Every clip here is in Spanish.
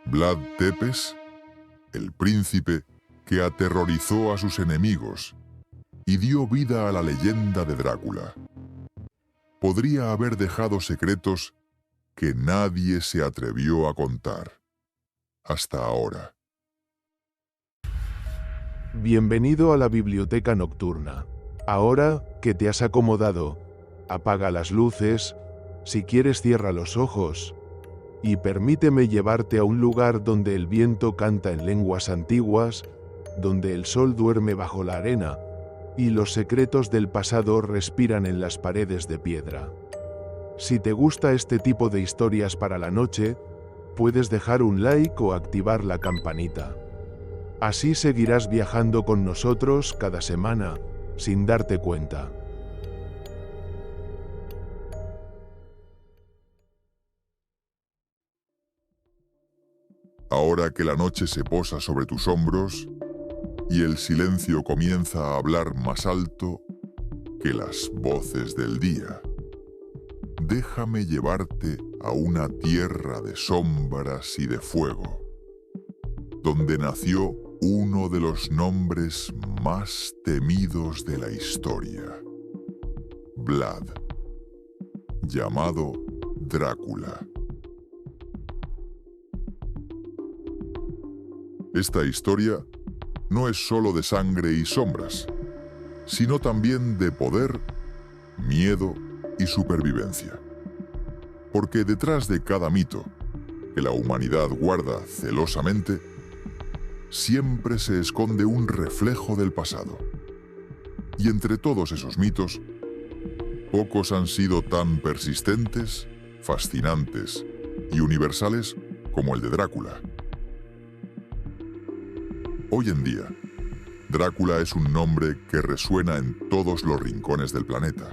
Vlad Tepes, el príncipe que aterrorizó a sus enemigos y dio vida a la leyenda de Drácula. Podría haber dejado secretos que nadie se atrevió a contar hasta ahora. Bienvenido a la biblioteca nocturna. Ahora que te has acomodado, apaga las luces, si quieres cierra los ojos, y permíteme llevarte a un lugar donde el viento canta en lenguas antiguas, donde el sol duerme bajo la arena, y los secretos del pasado respiran en las paredes de piedra. Si te gusta este tipo de historias para la noche, puedes dejar un like o activar la campanita. Así seguirás viajando con nosotros cada semana, sin darte cuenta. Ahora que la noche se posa sobre tus hombros y el silencio comienza a hablar más alto que las voces del día, déjame llevarte a una tierra de sombras y de fuego, donde nació uno de los nombres más temidos de la historia, Vlad, llamado Drácula. Esta historia no es solo de sangre y sombras, sino también de poder, miedo y supervivencia. Porque detrás de cada mito que la humanidad guarda celosamente, siempre se esconde un reflejo del pasado. Y entre todos esos mitos, pocos han sido tan persistentes, fascinantes y universales como el de Drácula. Hoy en día, Drácula es un nombre que resuena en todos los rincones del planeta.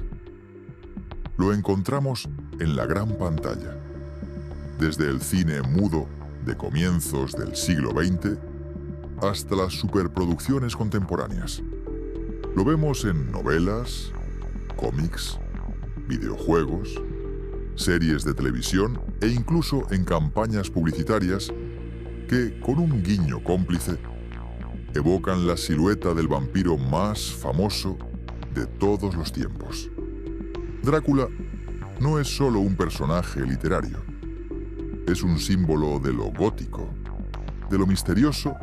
Lo encontramos en la gran pantalla, desde el cine mudo de comienzos del siglo XX hasta las superproducciones contemporáneas. Lo vemos en novelas, cómics, videojuegos, series de televisión e incluso en campañas publicitarias que, con un guiño cómplice, evocan la silueta del vampiro más famoso de todos los tiempos. Drácula no es solo un personaje literario, es un símbolo de lo gótico, de lo misterioso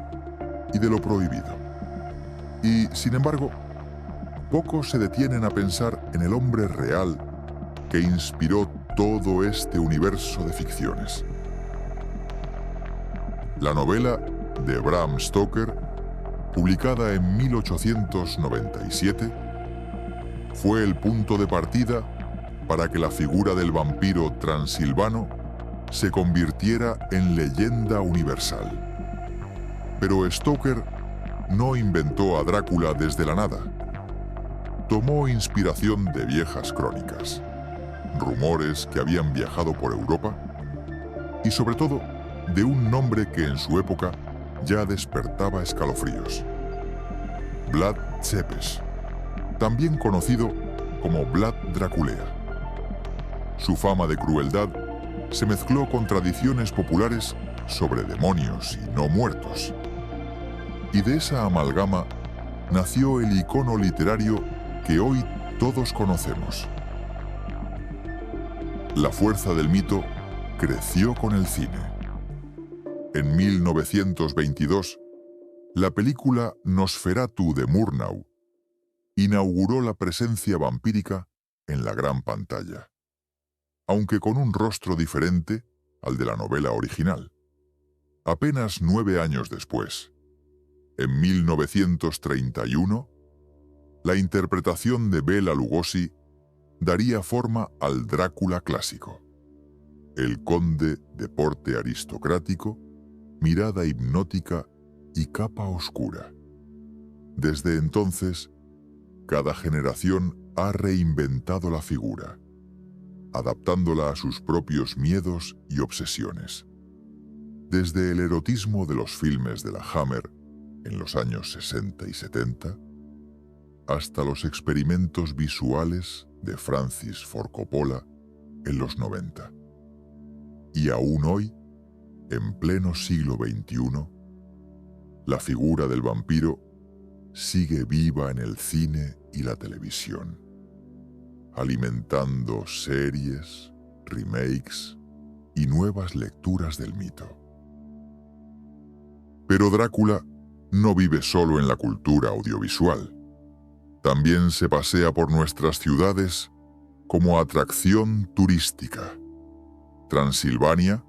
y de lo prohibido. Y, sin embargo, pocos se detienen a pensar en el hombre real que inspiró todo este universo de ficciones. La novela de Bram Stoker, publicada en 1897, fue el punto de partida para que la figura del vampiro transilvano se convirtiera en leyenda universal. Pero Stoker no inventó a Drácula desde la nada. Tomó inspiración de viejas crónicas, rumores que habían viajado por Europa y sobre todo de un nombre que en su época ya despertaba escalofríos: Vlad Tepes, también conocido como Vlad Draculea. Su fama de crueldad se mezcló con tradiciones populares sobre demonios y no muertos. Y de esa amalgama nació el icono literario que hoy todos conocemos. La fuerza del mito creció con el cine. En 1922, la película Nosferatu de Murnau inauguró la presencia vampírica en la gran pantalla, aunque con un rostro diferente al de la novela original. Apenas 9 años después, en 1931, la interpretación de Bela Lugosi daría forma al Drácula clásico, el conde de porte aristocrático, mirada hipnótica y capa oscura. Desde entonces, cada generación ha reinventado la figura, adaptándola a sus propios miedos y obsesiones. Desde el erotismo de los filmes de la Hammer en los años 60 y 70, hasta los experimentos visuales de Francis Ford Coppola en los 90. Y aún hoy, en pleno siglo XXI, la figura del vampiro sigue viva en el cine y la televisión, alimentando series, remakes y nuevas lecturas del mito. Pero Drácula no vive solo en la cultura audiovisual. También se pasea por nuestras ciudades como atracción turística. Transilvania,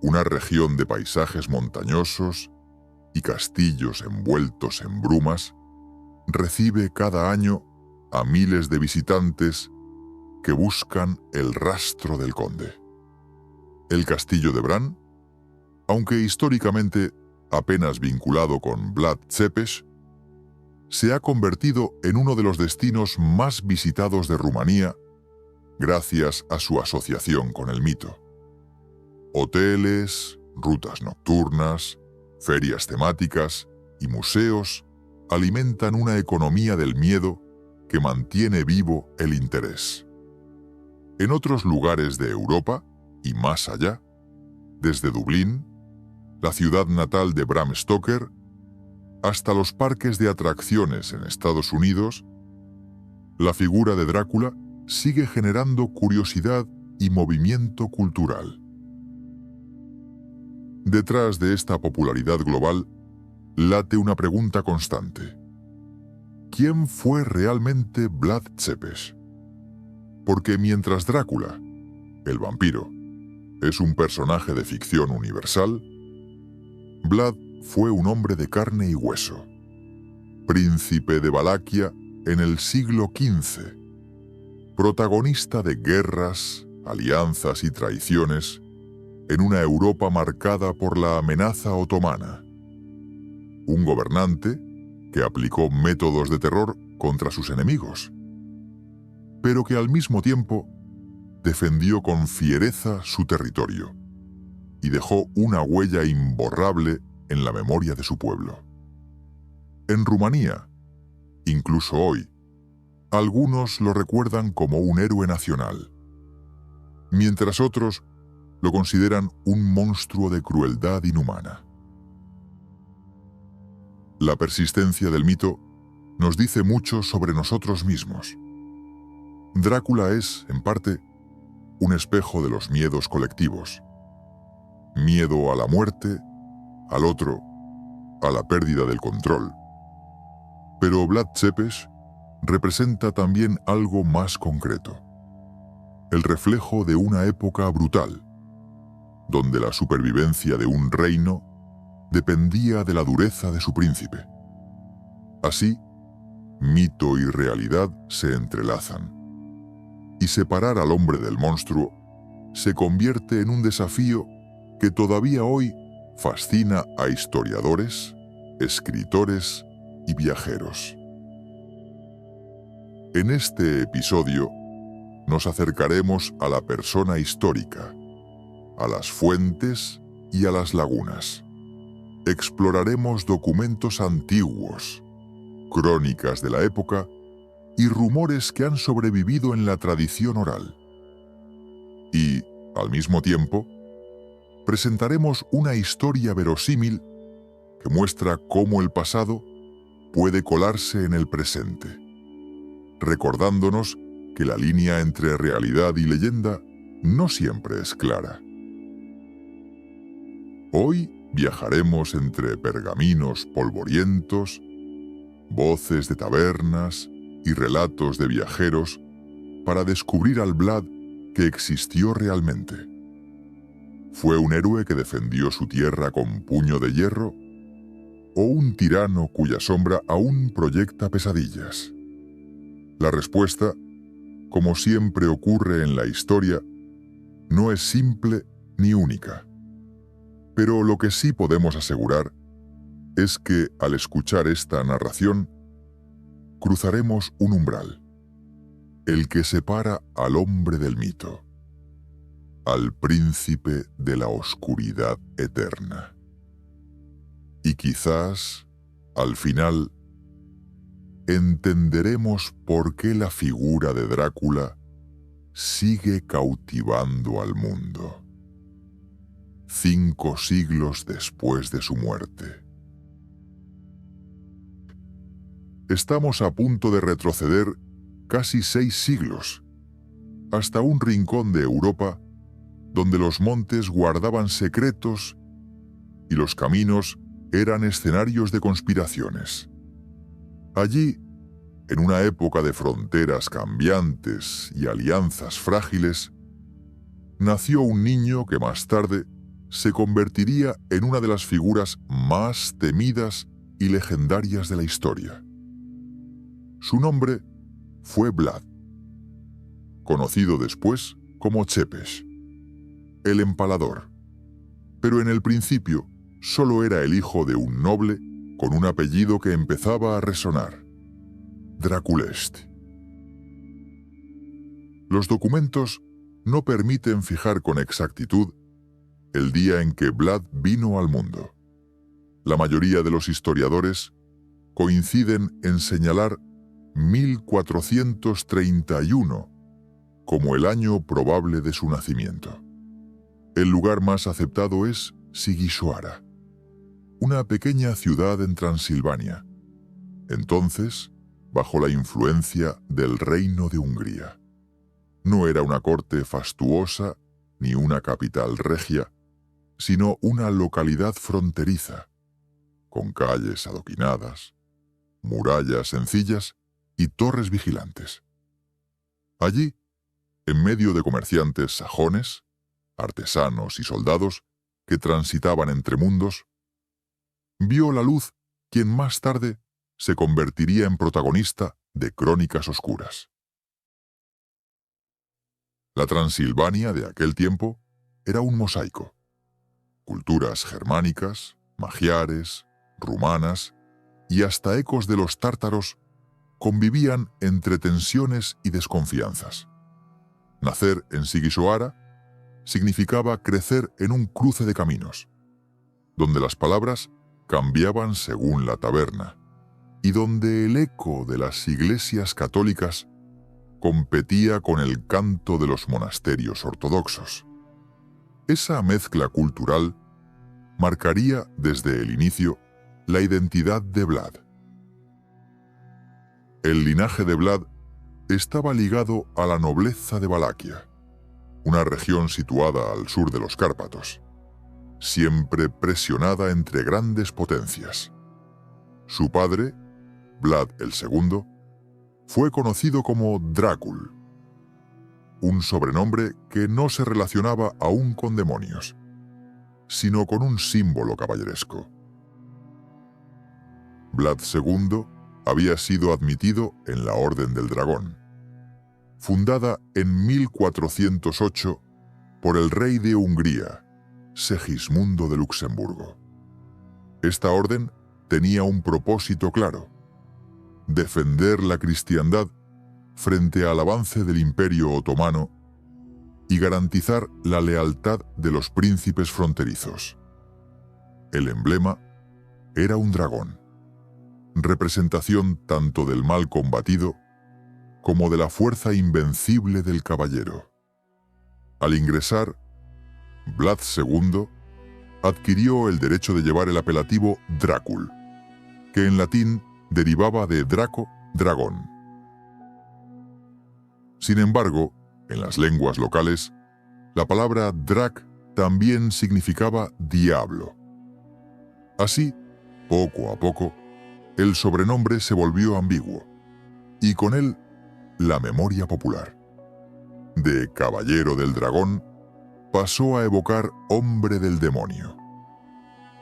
una región de paisajes montañosos y castillos envueltos en brumas, recibe cada año a miles de visitantes que buscan el rastro del conde. El castillo de Bran, aunque históricamente apenas vinculado con Vlad Tepes, se ha convertido en uno de los destinos más visitados de Rumanía gracias a su asociación con el mito. Hoteles, rutas nocturnas, ferias temáticas y museos alimentan una economía del miedo que mantiene vivo el interés. En otros lugares de Europa y más allá, desde Dublín, la ciudad natal de Bram Stoker, hasta los parques de atracciones en Estados Unidos, la figura de Drácula sigue generando curiosidad y movimiento cultural. Detrás de esta popularidad global late una pregunta constante. ¿Quién fue realmente Vlad Tepes? Porque mientras Drácula, el vampiro, es un personaje de ficción universal, Vlad fue un hombre de carne y hueso, príncipe de Valaquia en el siglo XV, protagonista de guerras, alianzas y traiciones en una Europa marcada por la amenaza otomana. Un gobernante que aplicó métodos de terror contra sus enemigos, pero que al mismo tiempo defendió con fiereza su territorio y dejó una huella imborrable en la memoria de su pueblo. En Rumanía, incluso hoy, algunos lo recuerdan como un héroe nacional, mientras otros lo consideran un monstruo de crueldad inhumana. La persistencia del mito nos dice mucho sobre nosotros mismos. Drácula es, en parte, un espejo de los miedos colectivos. Miedo a la muerte, al otro, a la pérdida del control. Pero Vlad Tepes representa también algo más concreto. El reflejo de una época brutal, donde la supervivencia de un reino dependía de la dureza de su príncipe. Así, mito y realidad se entrelazan, y separar al hombre del monstruo se convierte en un desafío que todavía hoy fascina a historiadores, escritores y viajeros. En este episodio nos acercaremos a la persona histórica, a las fuentes y a las lagunas. Exploraremos documentos antiguos, crónicas de la época y rumores que han sobrevivido en la tradición oral. Y, al mismo tiempo, presentaremos una historia verosímil que muestra cómo el pasado puede colarse en el presente, recordándonos que la línea entre realidad y leyenda no siempre es clara. Hoy viajaremos entre pergaminos polvorientos, voces de tabernas y relatos de viajeros para descubrir al Vlad que existió realmente. ¿Fue un héroe que defendió su tierra con puño de hierro? ¿O un tirano cuya sombra aún proyecta pesadillas? La respuesta, como siempre ocurre en la historia, no es simple ni única. Pero lo que sí podemos asegurar es que, al escuchar esta narración, cruzaremos un umbral, el que separa al hombre del mito, al príncipe de la oscuridad eterna. Y quizás, al final, entenderemos por qué la figura de Drácula sigue cautivando al mundo. 5 siglos después de su muerte. Estamos a punto de retroceder casi 6 siglos, hasta un rincón de Europa donde los montes guardaban secretos y los caminos eran escenarios de conspiraciones. Allí, en una época de fronteras cambiantes y alianzas frágiles, nació un niño que más tarde se convertiría en una de las figuras más temidas y legendarias de la historia. Su nombre fue Vlad, conocido después como Chepes, el Empalador, pero en el principio solo era el hijo de un noble con un apellido que empezaba a resonar: Draculest. Los documentos no permiten fijar con exactitud el día en que Vlad vino al mundo. La mayoría de los historiadores coinciden en señalar 1431 como el año probable de su nacimiento. El lugar más aceptado es Sighisoara, una pequeña ciudad en Transilvania, entonces bajo la influencia del Reino de Hungría. No era una corte fastuosa ni una capital regia, sino una localidad fronteriza, con calles adoquinadas, murallas sencillas y torres vigilantes. Allí, en medio de comerciantes sajones, artesanos y soldados que transitaban entre mundos, vio la luz quien más tarde se convertiría en protagonista de Crónicas Oscuras. La Transilvania de aquel tiempo era un mosaico. Culturas germánicas, magiares, rumanas y hasta ecos de los tártaros convivían entre tensiones y desconfianzas. Nacer en Sighisoara significaba crecer en un cruce de caminos, donde las palabras cambiaban según la taberna y donde el eco de las iglesias católicas competía con el canto de los monasterios ortodoxos. Esa mezcla cultural marcaría desde el inicio la identidad de Vlad. El linaje de Vlad estaba ligado a la nobleza de Valaquia, una región situada al sur de los Cárpatos, siempre presionada entre grandes potencias. Su padre, Vlad el II, fue conocido como Drácul, un sobrenombre que no se relacionaba aún con demonios, sino con un símbolo caballeresco. Vlad II había sido admitido en la Orden del Dragón, fundada en 1408 por el rey de Hungría, Segismundo de Luxemburgo. Esta orden tenía un propósito claro: defender la cristiandad frente al avance del Imperio Otomano y garantizar la lealtad de los príncipes fronterizos. El emblema era un dragón, representación tanto del mal combatido como de la fuerza invencible del caballero. Al ingresar, Vlad II adquirió el derecho de llevar el apelativo Drácul, que en latín derivaba de Draco, dragón. Sin embargo, en las lenguas locales, la palabra Drac también significaba diablo. Así, poco a poco, el sobrenombre se volvió ambiguo, y con él la memoria popular. De caballero del dragón pasó a evocar hombre del demonio.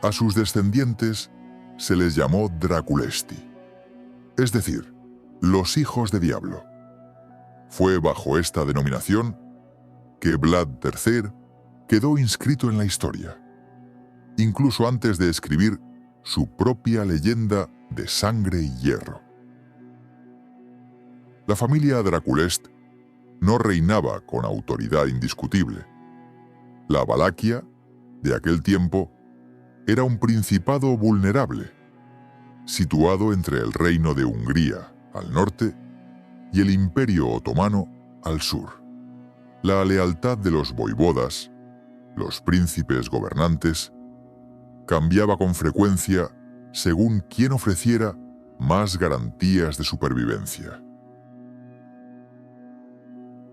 A sus descendientes se les llamó Draculesti, es decir, los hijos de diablo. Fue bajo esta denominación que Vlad III quedó inscrito en la historia, incluso antes de escribir su propia leyenda de sangre y hierro. La familia Draculest no reinaba con autoridad indiscutible. La Valaquia, de aquel tiempo, era un principado vulnerable, situado entre el reino de Hungría al norte y el Imperio Otomano al sur. La lealtad de los voivodas los príncipes gobernantes, cambiaba con frecuencia según quién ofreciera más garantías de supervivencia.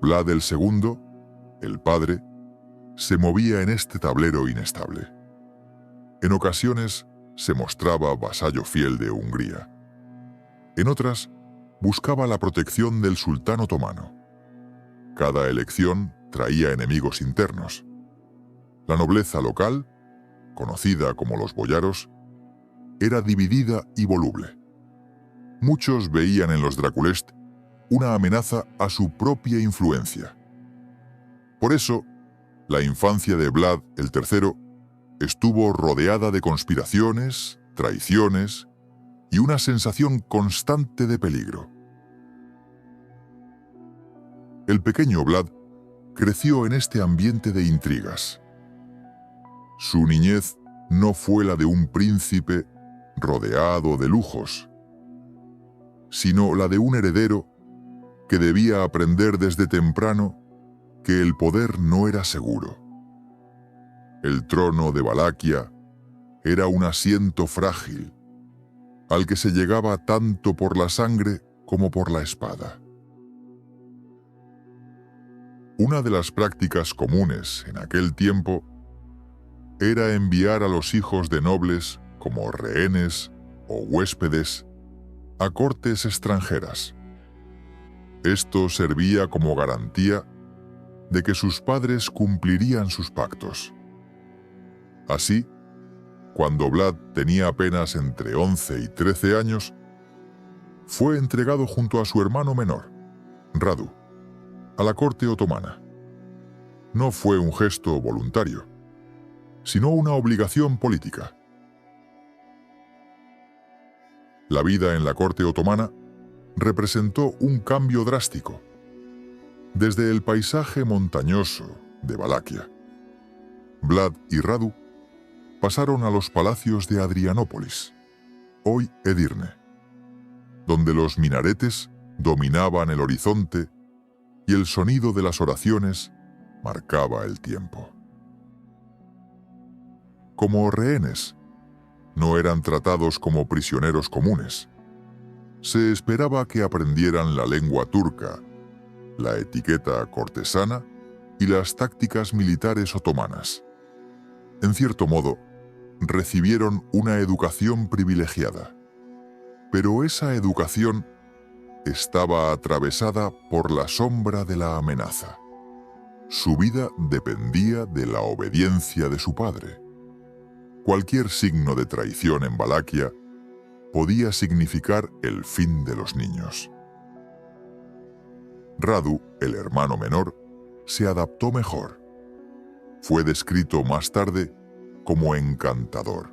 Vlad II, el padre, se movía en este tablero inestable. En ocasiones se mostraba vasallo fiel de Hungría. En otras, buscaba la protección del sultán otomano. Cada elección traía enemigos internos. La nobleza local, conocida como los boyaros, era dividida y voluble. Muchos veían en los Draculest una amenaza a su propia influencia. Por eso, la infancia de Vlad el III estuvo rodeada de conspiraciones, traiciones y una sensación constante de peligro. El pequeño Vlad creció en este ambiente de intrigas. Su niñez no fue la de un príncipe rodeado de lujos, sino la de un heredero que debía aprender desde temprano que el poder no era seguro. El trono de Valaquia era un asiento frágil, al que se llegaba tanto por la sangre como por la espada. Una de las prácticas comunes en aquel tiempo era enviar a los hijos de nobles como rehenes o huéspedes a cortes extranjeras. Esto servía como garantía de que sus padres cumplirían sus pactos. Así, cuando Vlad tenía apenas entre 11 y 13 años, fue entregado junto a su hermano menor, Radu, a la corte otomana. No fue un gesto voluntario, sino una obligación política. La vida en la corte otomana representó un cambio drástico. Desde el paisaje montañoso de Valaquia, Vlad y Radu pasaron a los palacios de Adrianópolis, hoy Edirne, donde los minaretes dominaban el horizonte y el sonido de las oraciones marcaba el tiempo. Como rehenes, no eran tratados como prisioneros comunes. Se esperaba que aprendieran la lengua turca, la etiqueta cortesana y las tácticas militares otomanas. En cierto modo, recibieron una educación privilegiada. Pero esa educación estaba atravesada por la sombra de la amenaza. Su vida dependía de la obediencia de su padre. Cualquier signo de traición en Valaquia podía significar el fin de los niños. Radu, el hermano menor, se adaptó mejor. Fue descrito más tarde como encantador,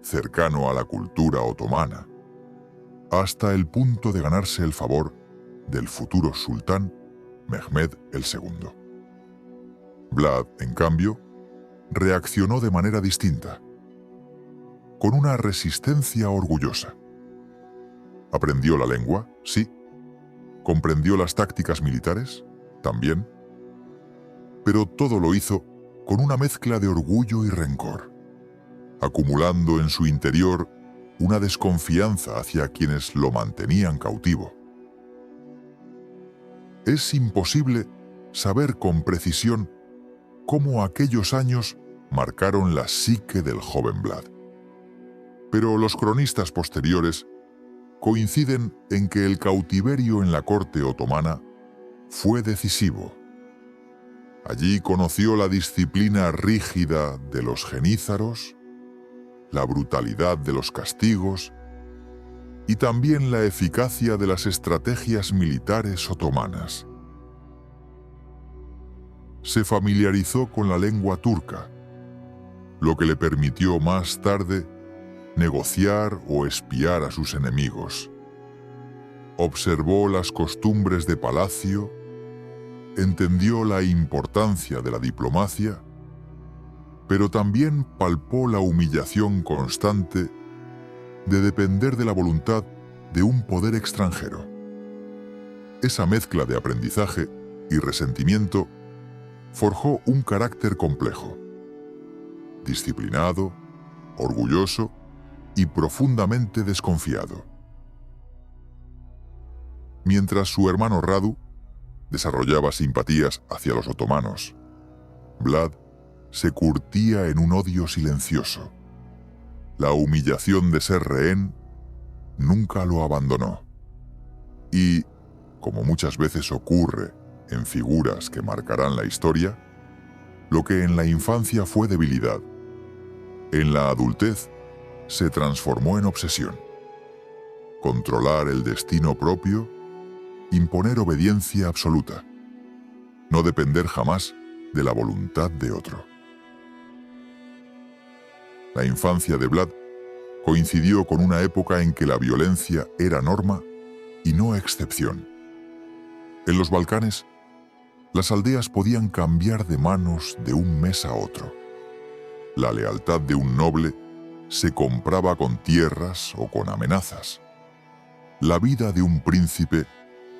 cercano a la cultura otomana, hasta el punto de ganarse el favor del futuro sultán Mehmed II. Vlad, en cambio, reaccionó de manera distinta, con una resistencia orgullosa. Aprendió la lengua, sí. Comprendió las tácticas militares, también. Pero todo lo hizo con una mezcla de orgullo y rencor, acumulando en su interior una desconfianza hacia quienes lo mantenían cautivo. Es imposible saber con precisión cómo aquellos años marcaron la psique del joven Vlad. Pero los cronistas posteriores coinciden en que el cautiverio en la corte otomana fue decisivo. Allí conoció la disciplina rígida de los genízaros, la brutalidad de los castigos y también la eficacia de las estrategias militares otomanas. Se familiarizó con la lengua turca, lo que le permitió más tarde negociar o espiar a sus enemigos. Observó las costumbres de palacio, entendió la importancia de la diplomacia, pero también palpó la humillación constante de depender de la voluntad de un poder extranjero. Esa mezcla de aprendizaje y resentimiento forjó un carácter complejo. disciplinado, orgulloso y profundamente desconfiado. Mientras su hermano Radu desarrollaba simpatías hacia los otomanos, Vlad se curtía en un odio silencioso. La humillación de ser rehén nunca lo abandonó. Y, como muchas veces ocurre en figuras que marcarán la historia, lo que en la infancia fue debilidad, en la adultez se transformó en obsesión. Controlar el destino propio, imponer obediencia absoluta, no depender jamás de la voluntad de otro. La infancia de Vlad coincidió con una época en que la violencia era norma y no excepción. En los Balcanes, las aldeas podían cambiar de manos de un mes a otro. La lealtad de un noble se compraba con tierras o con amenazas. La vida de un príncipe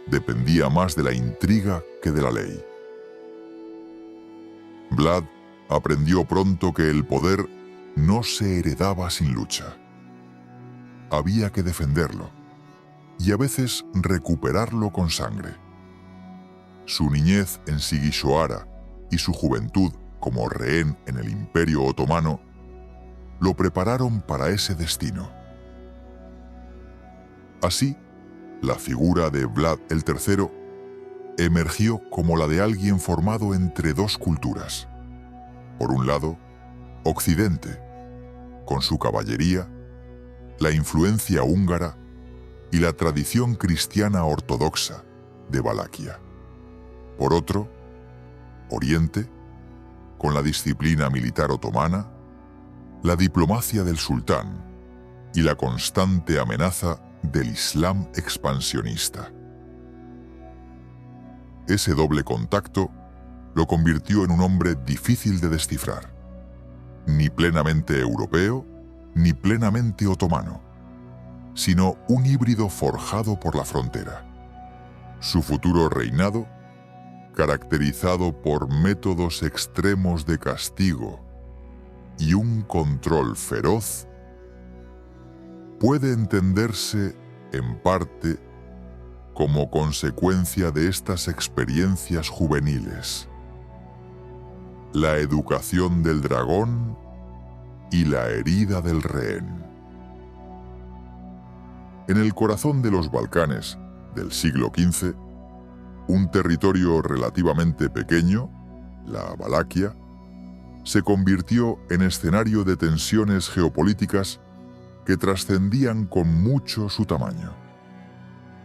dependía más de la intriga que de la ley. Vlad aprendió pronto que el poder no se heredaba sin lucha. Había que defenderlo y a veces recuperarlo con sangre. Su niñez en Sighisoara y su juventud como rehén en el Imperio Otomano lo prepararon para ese destino. Así, la figura de Vlad el III emergió como la de alguien formado entre dos culturas. Por un lado, Occidente, con su caballería, la influencia húngara y la tradición cristiana ortodoxa de Valaquia. Por otro, Oriente, con la disciplina militar otomana, la diplomacia del sultán y la constante amenaza del Islam expansionista. Ese doble contacto lo convirtió en un hombre difícil de descifrar, ni plenamente europeo ni plenamente otomano, sino un híbrido forjado por la frontera. Su futuro reinado, caracterizado por métodos extremos de castigo y un control feroz, puede entenderse, en parte, como consecuencia de estas experiencias juveniles. La educación del dragón y la herida del rehén. En el corazón de los Balcanes del siglo XV, un territorio relativamente pequeño, la Valaquia, se convirtió en escenario de tensiones geopolíticas que trascendían con mucho su tamaño.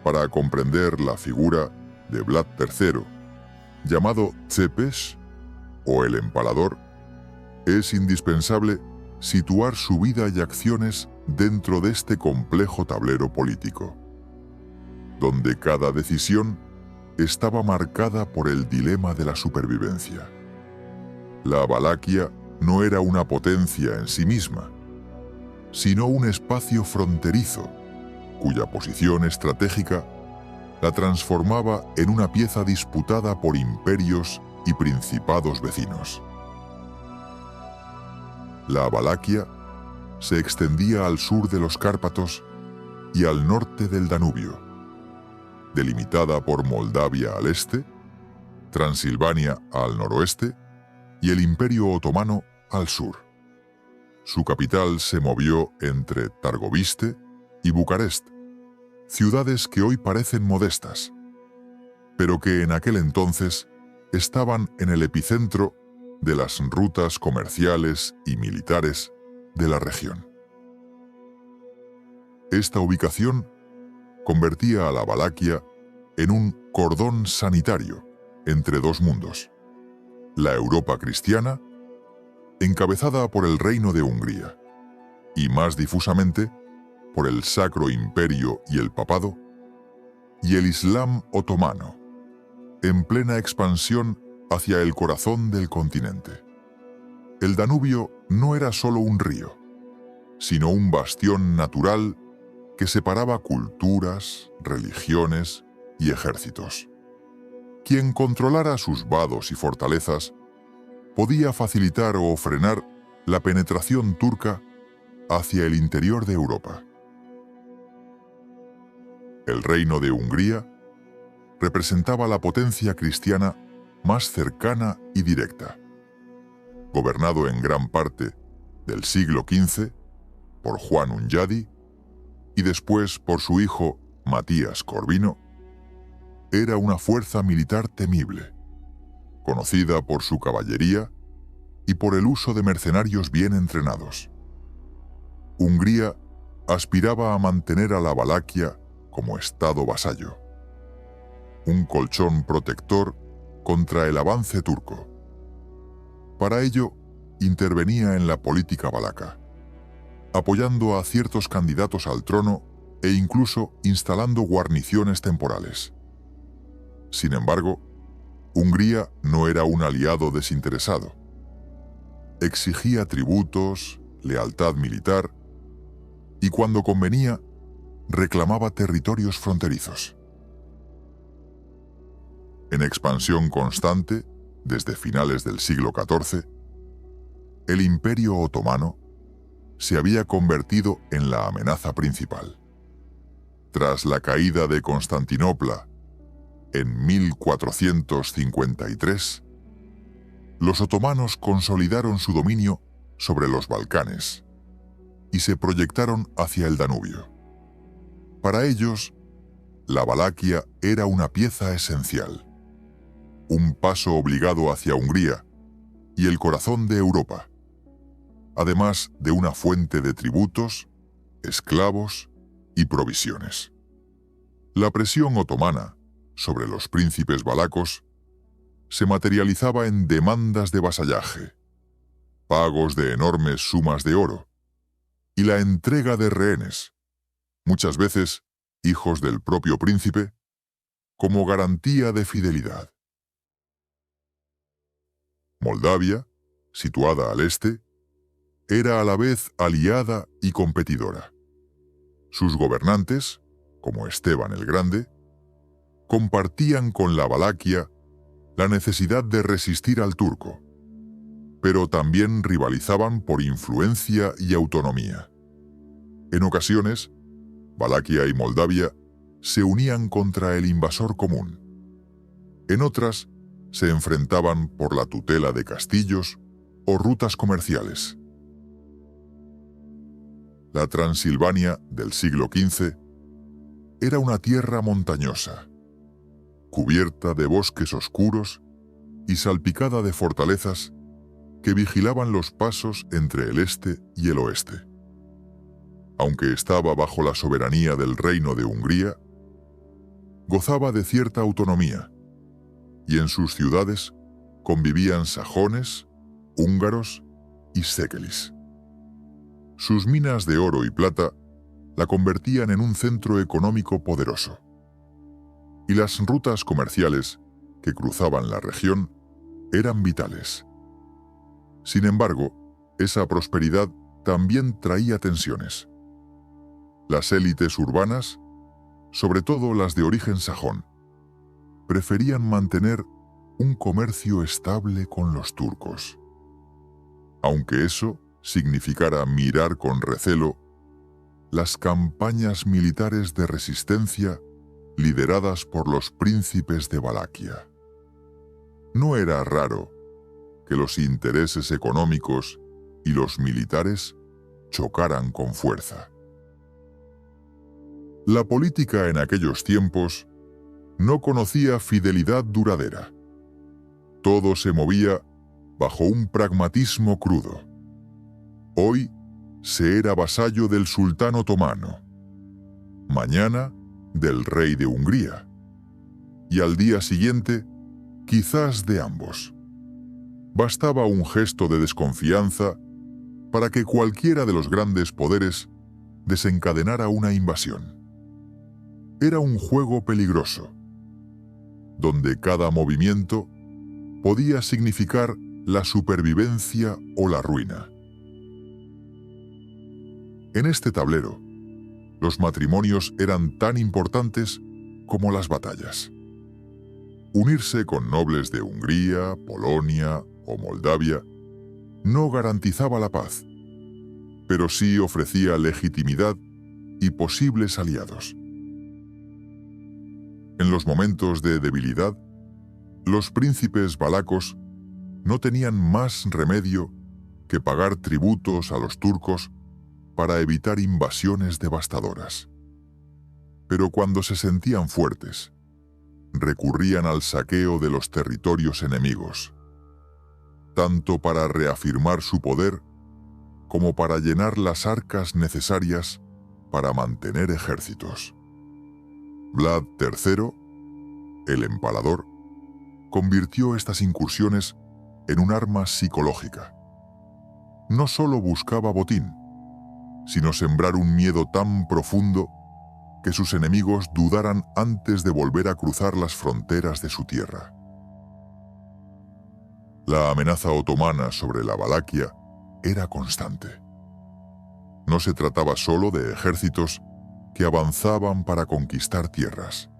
Para comprender la figura de Vlad III, llamado Tzepes, o el Empalador, es indispensable situar su vida y acciones dentro de este complejo tablero político, donde cada decisión estaba marcada por el dilema de la supervivencia. La Valaquia no era una potencia en sí misma, sino un espacio fronterizo, cuya posición estratégica la transformaba en una pieza disputada por imperios y principados vecinos. La Valaquia se extendía al sur de los Cárpatos y al norte del Danubio, delimitada por Moldavia al este, Transilvania al noroeste y el Imperio Otomano al sur. Su capital se movió entre Targoviste y Bucarest, ciudades que hoy parecen modestas, pero que en aquel entonces estaban en el epicentro de las rutas comerciales y militares de la región. Esta ubicación convertía a la Valaquia en un cordón sanitario entre dos mundos: la Europa cristiana, encabezada por el Reino de Hungría, y más difusamente por el Sacro Imperio y el Papado, y el Islam otomano, en plena expansión hacia el corazón del continente. El Danubio no era solo un río, sino un bastión natural que separaba culturas, religiones y ejércitos. Quien controlara sus vados y fortalezas podía facilitar o frenar la penetración turca hacia el interior de Europa. El reino de Hungría representaba la potencia cristiana más cercana y directa. Gobernado en gran parte del siglo XV por Juan Hunyadi y después por su hijo Matías Corvino, era una fuerza militar temible, conocida por su caballería y por el uso de mercenarios bien entrenados. Hungría aspiraba a mantener a la Valaquia como estado vasallo, un colchón protector contra el avance turco. Para ello, intervenía en la política valaca, apoyando a ciertos candidatos al trono e incluso instalando guarniciones temporales. Sin embargo, Hungría no era un aliado desinteresado. Exigía tributos, lealtad militar y, cuando convenía, reclamaba territorios fronterizos. En expansión constante, desde finales del siglo XIV, el Imperio Otomano se había convertido en la amenaza principal. Tras la caída de Constantinopla en 1453, los otomanos consolidaron su dominio sobre los Balcanes y se proyectaron hacia el Danubio. Para ellos, la Valaquia era una pieza esencial, un paso obligado hacia Hungría y el corazón de Europa, además de una fuente de tributos, esclavos y provisiones. La presión otomana sobre los príncipes valacos se materializaba en demandas de vasallaje, pagos de enormes sumas de oro y la entrega de rehenes, muchas veces hijos del propio príncipe, como garantía de fidelidad. Moldavia, situada al este, era a la vez aliada y competidora. Sus gobernantes, como Esteban el Grande, compartían con la Valaquia la necesidad de resistir al turco, pero también rivalizaban por influencia y autonomía. En ocasiones, Valaquia y Moldavia se unían contra el invasor común. En otras, se enfrentaban por la tutela de castillos o rutas comerciales. La Transilvania del siglo XV era una tierra montañosa, cubierta de bosques oscuros y salpicada de fortalezas que vigilaban los pasos entre el este y el oeste. Aunque estaba bajo la soberanía del Reino de Hungría, gozaba de cierta autonomía, y en sus ciudades convivían sajones, húngaros y séquelis. Sus minas de oro y plata la convertían en un centro económico poderoso, y las rutas comerciales que cruzaban la región eran vitales. Sin embargo, esa prosperidad también traía tensiones. Las élites urbanas, sobre todo las de origen sajón, preferían mantener un comercio estable con los turcos, aunque eso significara mirar con recelo las campañas militares de resistencia lideradas por los príncipes de Valaquia. No era raro que los intereses económicos y los militares chocaran con fuerza. La política en aquellos tiempos no conocía fidelidad duradera. Todo se movía bajo un pragmatismo crudo. Hoy se era vasallo del sultán otomano, mañana del rey de Hungría, y al día siguiente quizás de ambos. Bastaba un gesto de desconfianza para que cualquiera de los grandes poderes desencadenara una invasión. Era un juego peligroso, donde cada movimiento podía significar la supervivencia o la ruina. En este tablero, los matrimonios eran tan importantes como las batallas. Unirse con nobles de Hungría, Polonia o Moldavia no garantizaba la paz, pero sí ofrecía legitimidad y posibles aliados. En los momentos de debilidad, los príncipes valacos no tenían más remedio que pagar tributos a los turcos para evitar invasiones devastadoras. Pero cuando se sentían fuertes, recurrían al saqueo de los territorios enemigos, tanto para reafirmar su poder como para llenar las arcas necesarias para mantener ejércitos. Vlad III, el Empalador, convirtió estas incursiones en un arma psicológica. No solo buscaba botín, sino sembrar un miedo tan profundo que sus enemigos dudaran antes de volver a cruzar las fronteras de su tierra. La amenaza otomana sobre la Valaquia era constante. No se trataba solo de ejércitos que avanzaban para conquistar tierras.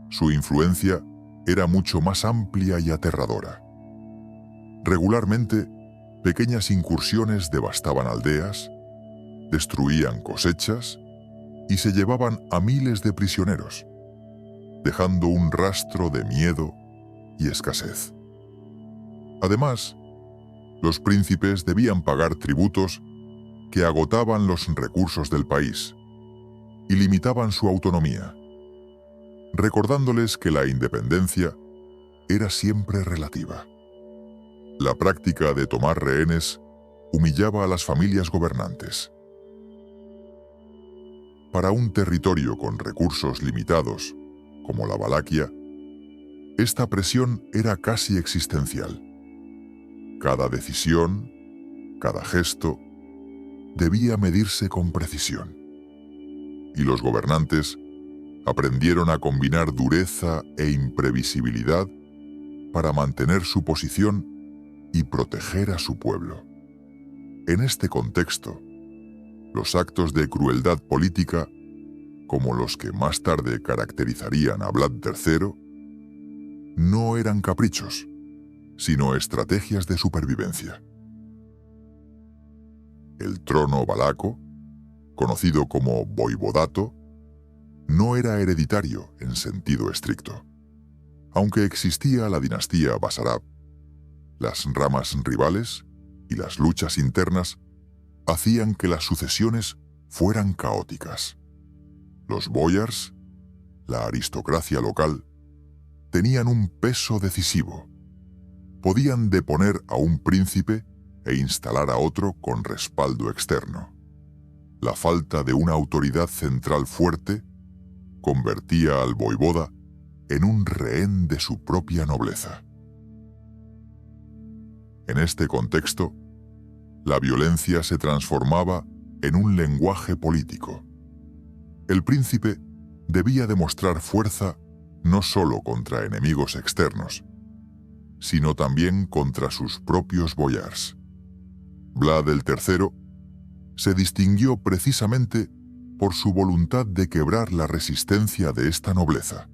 Su influencia era mucho más amplia y aterradora. Regularmente, pequeñas incursiones devastaban aldeas, destruían cosechas y se llevaban a miles de prisioneros, dejando un rastro de miedo y escasez. Además, los príncipes debían pagar tributos que agotaban los recursos del país y limitaban su autonomía, recordándoles que la independencia era siempre relativa. La práctica de tomar rehenes humillaba a las familias gobernantes. Para un territorio con recursos limitados, como la Valaquia, esta presión era casi existencial. Cada decisión, cada gesto, debía medirse con precisión. Y los gobernantes aprendieron a combinar dureza e imprevisibilidad para mantener su posición y proteger a su pueblo. En este contexto, los actos de crueldad política, como los que más tarde caracterizarían a Vlad III, no eran caprichos, sino estrategias de supervivencia. El trono valaco, conocido como voivodato, no era hereditario en sentido estricto. Aunque existía la dinastía Basarab, las ramas rivales y las luchas internas hacían que las sucesiones fueran caóticas. Los boyars, la aristocracia local, tenían un peso decisivo. Podían deponer a un príncipe e instalar a otro con respaldo externo. La falta de una autoridad central fuerte convertía al voivoda en un rehén de su propia nobleza. En este contexto, la violencia se transformaba en un lenguaje político. El príncipe debía demostrar fuerza no solo contra enemigos externos, sino también contra sus propios boyars. Vlad el III se distinguió precisamente por su voluntad de quebrar la resistencia de esta nobleza,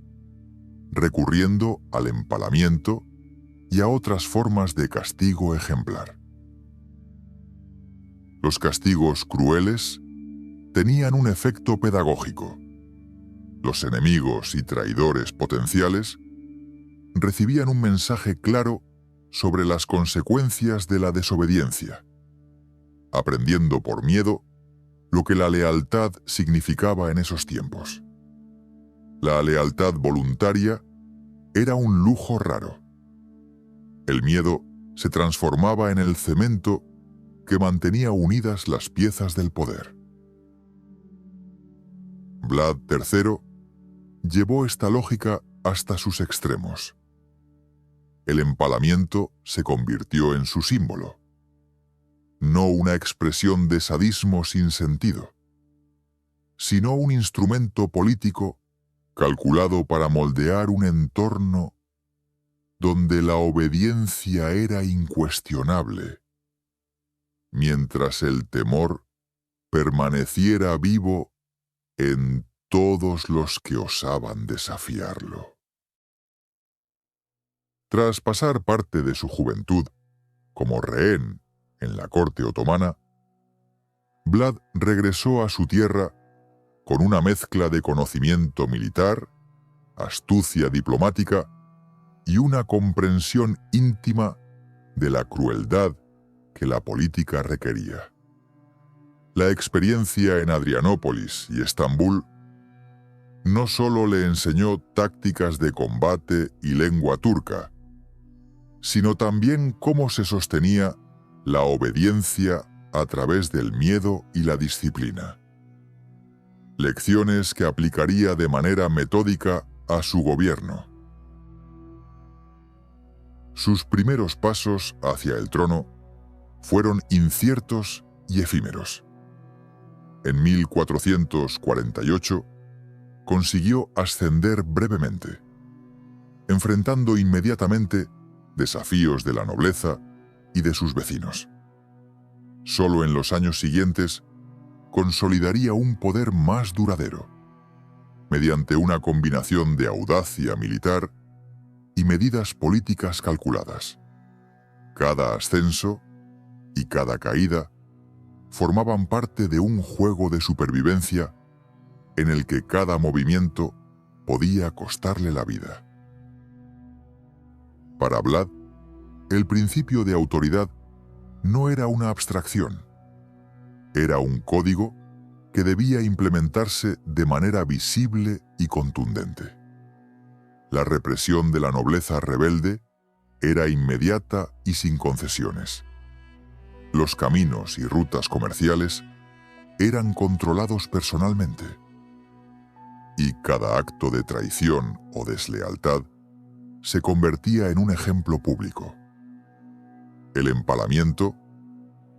recurriendo al empalamiento y a otras formas de castigo ejemplar. Los castigos crueles tenían un efecto pedagógico. Los enemigos y traidores potenciales recibían un mensaje claro sobre las consecuencias de la desobediencia, aprendiendo por miedo lo que la lealtad significaba en esos tiempos. La lealtad voluntaria era un lujo raro. El miedo se transformaba en el cemento que mantenía unidas las piezas del poder. Vlad III llevó esta lógica hasta sus extremos. El empalamiento se convirtió en su símbolo, no una expresión de sadismo sin sentido, sino un instrumento político calculado para moldear un entorno donde la obediencia era incuestionable, mientras el temor permaneciera vivo en todos los que osaban desafiarlo. Tras pasar parte de su juventud como rehén en la corte otomana, Vlad regresó a su tierra con una mezcla de conocimiento militar, astucia diplomática y una comprensión íntima de la crueldad que la política requería. La experiencia en Adrianópolis y Estambul no solo le enseñó tácticas de combate y lengua turca, sino también cómo se sostenía la obediencia a través del miedo y la disciplina. Lecciones que aplicaría de manera metódica a su gobierno. Sus primeros pasos hacia el trono fueron inciertos y efímeros. En 1448 consiguió ascender brevemente, enfrentando inmediatamente desafíos de la nobleza y de sus vecinos. Solo en los años siguientes consolidaría un poder más duradero, mediante una combinación de audacia militar y medidas políticas calculadas. Cada ascenso y cada caída formaban parte de un juego de supervivencia en el que cada movimiento podía costarle la vida. Para Vlad, el principio de autoridad no era una abstracción, era un código que debía implementarse de manera visible y contundente. La represión de la nobleza rebelde era inmediata y sin concesiones. Los caminos y rutas comerciales eran controlados personalmente, y cada acto de traición o deslealtad se convertía en un ejemplo público. El empalamiento,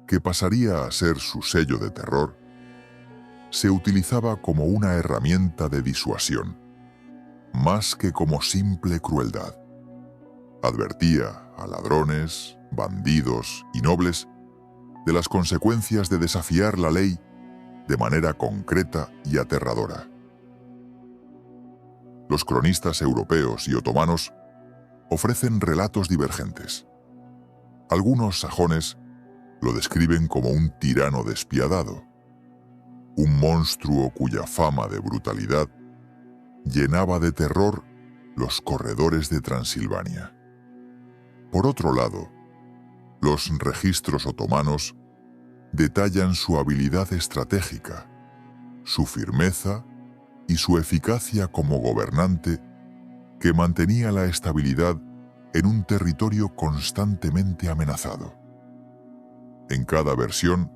que pasaría a ser su sello de terror, se utilizaba como una herramienta de disuasión, más que como simple crueldad. Advertía a ladrones, bandidos y nobles de las consecuencias de desafiar la ley de manera concreta y aterradora. Los cronistas europeos y otomanos ofrecen relatos divergentes. Algunos sajones lo describen como un tirano despiadado, un monstruo cuya fama de brutalidad llenaba de terror los corredores de Transilvania. Por otro lado, los registros otomanos detallan su habilidad estratégica, su firmeza y su eficacia como gobernante que mantenía la estabilidad en un territorio constantemente amenazado. En cada versión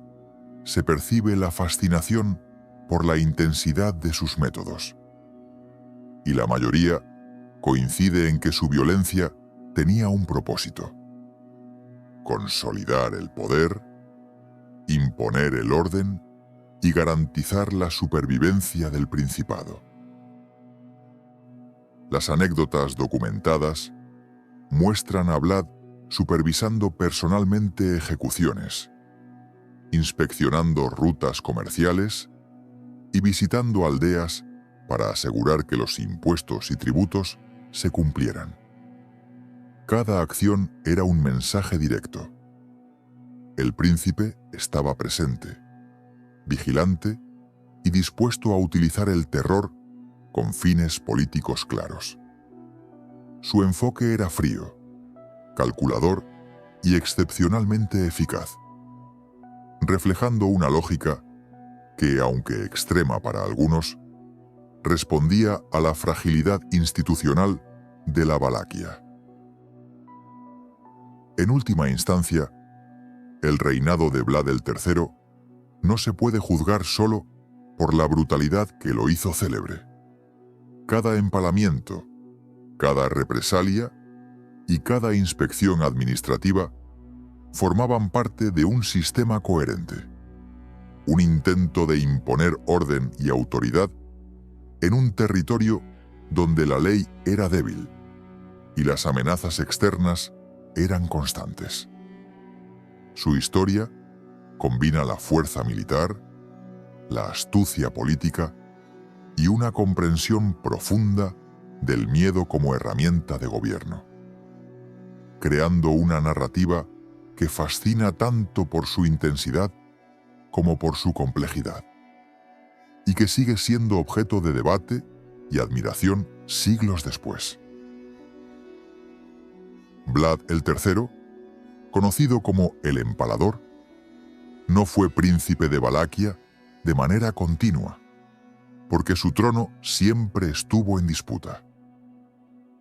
se percibe la fascinación por la intensidad de sus métodos, y la mayoría coincide en que su violencia tenía un propósito: consolidar el poder, imponer el orden y garantizar la supervivencia del principado. Las anécdotas documentadas muestran a Vlad supervisando personalmente ejecuciones, inspeccionando rutas comerciales y visitando aldeas para asegurar que los impuestos y tributos se cumplieran. Cada acción era un mensaje directo. El príncipe estaba presente, vigilante y dispuesto a utilizar el terror con fines políticos claros. Su enfoque era frío, calculador y excepcionalmente eficaz, reflejando una lógica que, aunque extrema para algunos, respondía a la fragilidad institucional de la Valaquia. En última instancia, el reinado de Vlad el III no se puede juzgar solo por la brutalidad que lo hizo célebre. Cada empalamiento, cada represalia y cada inspección administrativa formaban parte de un sistema coherente, un intento de imponer orden y autoridad en un territorio donde la ley era débil y las amenazas externas eran constantes. Su historia combina la fuerza militar, la astucia política y una comprensión profunda del miedo como herramienta de gobierno, creando una narrativa que fascina tanto por su intensidad como por su complejidad, y que sigue siendo objeto de debate y admiración siglos después. Vlad el III, conocido como el Empalador, no fue príncipe de Valaquia de manera continua, porque su trono siempre estuvo en disputa.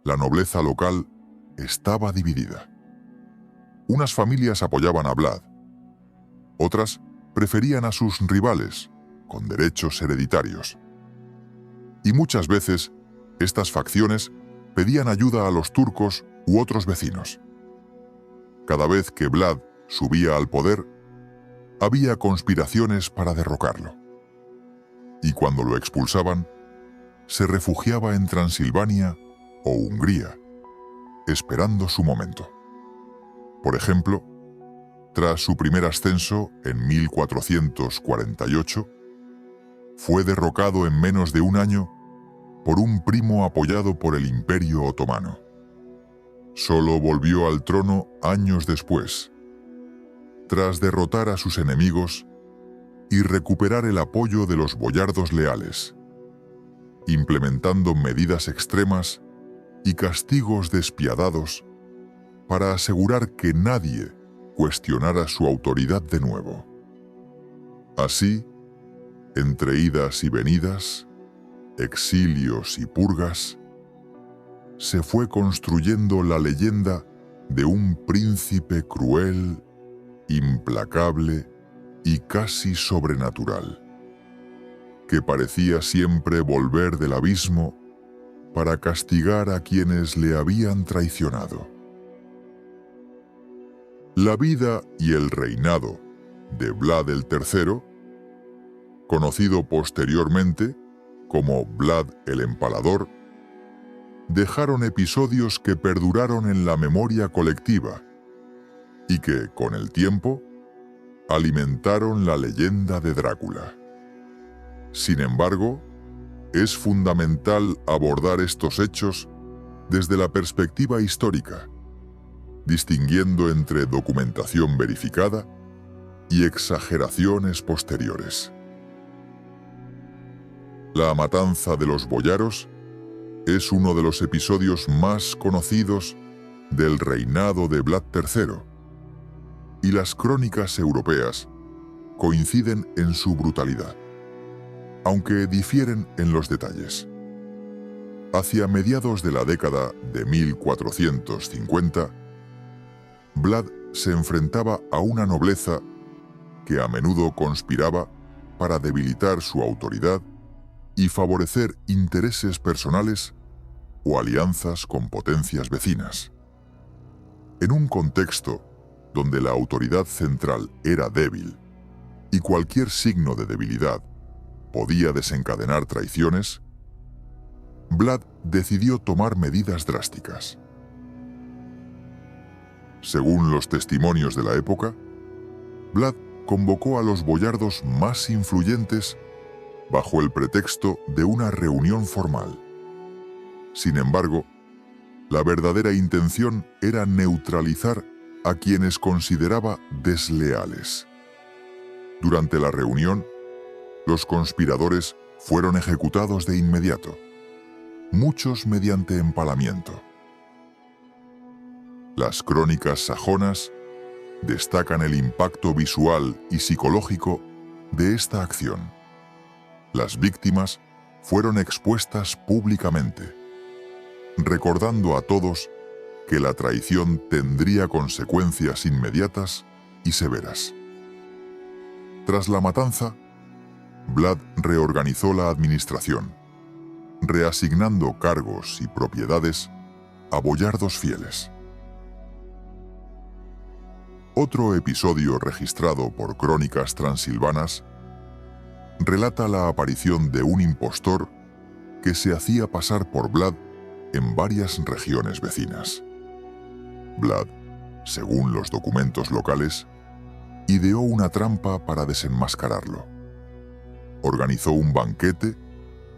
La nobleza local estaba dividida. Unas familias apoyaban a Vlad, otras preferían a sus rivales, con derechos hereditarios. Y muchas veces, estas facciones pedían ayuda a los turcos u otros vecinos. Cada vez que Vlad subía al poder, había conspiraciones para derrocarlo. Y cuando lo expulsaban, se refugiaba en Transilvania o Hungría, esperando su momento. Por ejemplo, tras su primer ascenso en 1448, fue derrocado en menos de un año por un primo apoyado por el Imperio Otomano. Solo volvió al trono años después, tras derrotar a sus enemigos y recuperar el apoyo de los boyardos leales, implementando medidas extremas y castigos despiadados para asegurar que nadie cuestionara su autoridad de nuevo. Así, entre idas y venidas, exilios y purgas, se fue construyendo la leyenda de un príncipe cruel, implacable y casi sobrenatural, que parecía siempre volver del abismo para castigar a quienes le habían traicionado. La vida y el reinado de Vlad el III, conocido posteriormente como Vlad el Empalador, dejaron episodios que perduraron en la memoria colectiva y que, con el tiempo, alimentaron la leyenda de Drácula. Sin embargo, es fundamental abordar estos hechos desde la perspectiva histórica, distinguiendo entre documentación verificada y exageraciones posteriores. La matanza de los boyaros es uno de los episodios más conocidos del reinado de Vlad III, y las crónicas europeas coinciden en su brutalidad, aunque difieren en los detalles. Hacia mediados de la década de 1450, Vlad se enfrentaba a una nobleza que a menudo conspiraba para debilitar su autoridad y favorecer intereses personales o alianzas con potencias vecinas. En un contexto donde la autoridad central era débil y cualquier signo de debilidad podía desencadenar traiciones, Vlad decidió tomar medidas drásticas. Según los testimonios de la época, Vlad convocó a los boyardos más influyentes bajo el pretexto de una reunión formal. Sin embargo, la verdadera intención era neutralizar a quienes consideraba desleales. Durante la reunión, los conspiradores fueron ejecutados de inmediato, muchos mediante empalamiento. Las crónicas sajonas destacan el impacto visual y psicológico de esta acción. Las víctimas fueron expuestas públicamente, recordando a todos que la traición tendría consecuencias inmediatas y severas. Tras la matanza, Vlad reorganizó la administración, reasignando cargos y propiedades a boyardos fieles. Otro episodio registrado por crónicas transilvanas relata la aparición de un impostor que se hacía pasar por Vlad en varias regiones vecinas. Vlad, según los documentos locales, ideó una trampa para desenmascararlo. Organizó un banquete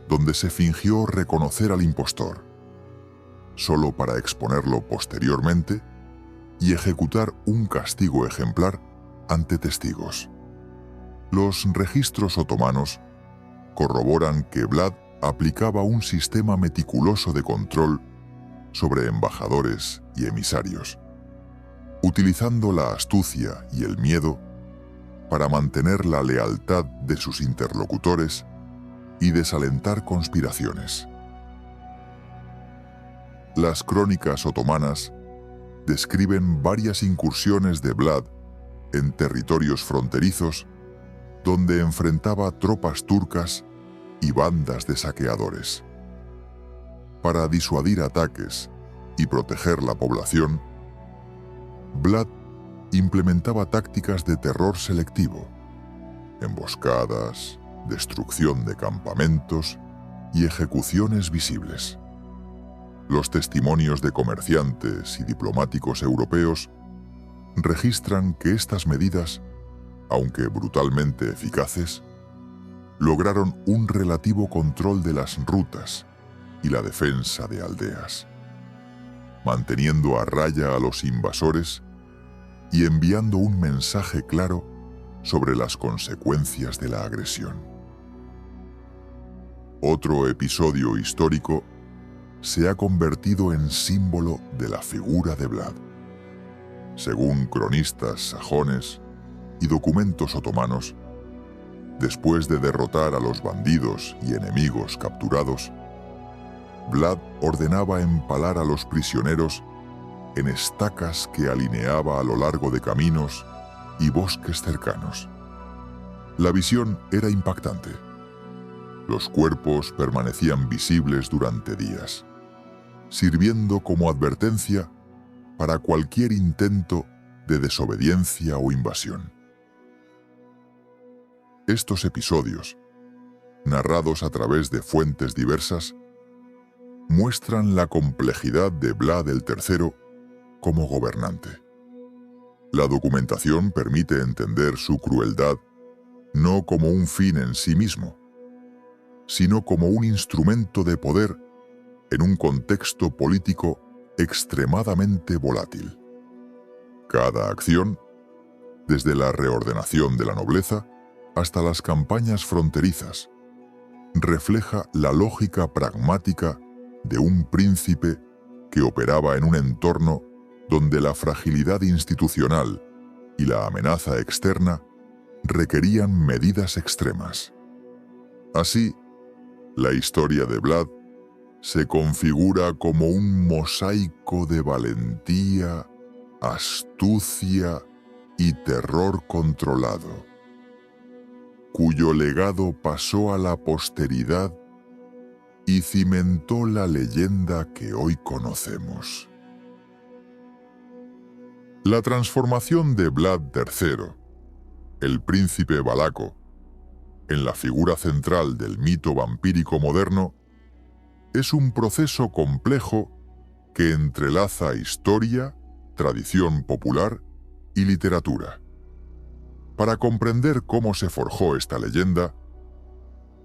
donde se fingió reconocer al impostor, solo para exponerlo posteriormente y ejecutar un castigo ejemplar ante testigos. Los registros otomanos corroboran que Vlad aplicaba un sistema meticuloso de control sobre embajadores y emisarios, utilizando la astucia y el miedo para mantener la lealtad de sus interlocutores y desalentar conspiraciones. Las crónicas otomanas describen varias incursiones de Vlad en territorios fronterizos donde enfrentaba tropas turcas y bandas de saqueadores. Para disuadir ataques y proteger la población, Vlad implementaba tácticas de terror selectivo, emboscadas, destrucción de campamentos y ejecuciones visibles. Los testimonios de comerciantes y diplomáticos europeos registran que estas medidas, aunque brutalmente eficaces, lograron un relativo control de las rutas y la defensa de aldeas, manteniendo a raya a los invasores y enviando un mensaje claro sobre las consecuencias de la agresión. Otro episodio histórico se ha convertido en símbolo de la figura de Vlad. Según cronistas sajones y documentos otomanos, después de derrotar a los bandidos y enemigos capturados, Vlad ordenaba empalar a los prisioneros en estacas que alineaba a lo largo de caminos y bosques cercanos. La visión era impactante. Los cuerpos permanecían visibles durante días, sirviendo como advertencia para cualquier intento de desobediencia o invasión. Estos episodios, narrados a través de fuentes diversas, muestran la complejidad de Vlad el III como gobernante. La documentación permite entender su crueldad no como un fin en sí mismo, sino como un instrumento de poder en un contexto político extremadamente volátil. Cada acción, desde la reordenación de la nobleza hasta las campañas fronterizas, refleja la lógica pragmática de un príncipe que operaba en un entorno donde la fragilidad institucional y la amenaza externa requerían medidas extremas. Así, la historia de Vlad se configura como un mosaico de valentía, astucia y terror controlado, cuyo legado pasó a la posteridad y cimentó la leyenda que hoy conocemos. La transformación de Vlad III, el príncipe valaco, en la figura central del mito vampírico moderno, es un proceso complejo que entrelaza historia, tradición popular y literatura. Para comprender cómo se forjó esta leyenda,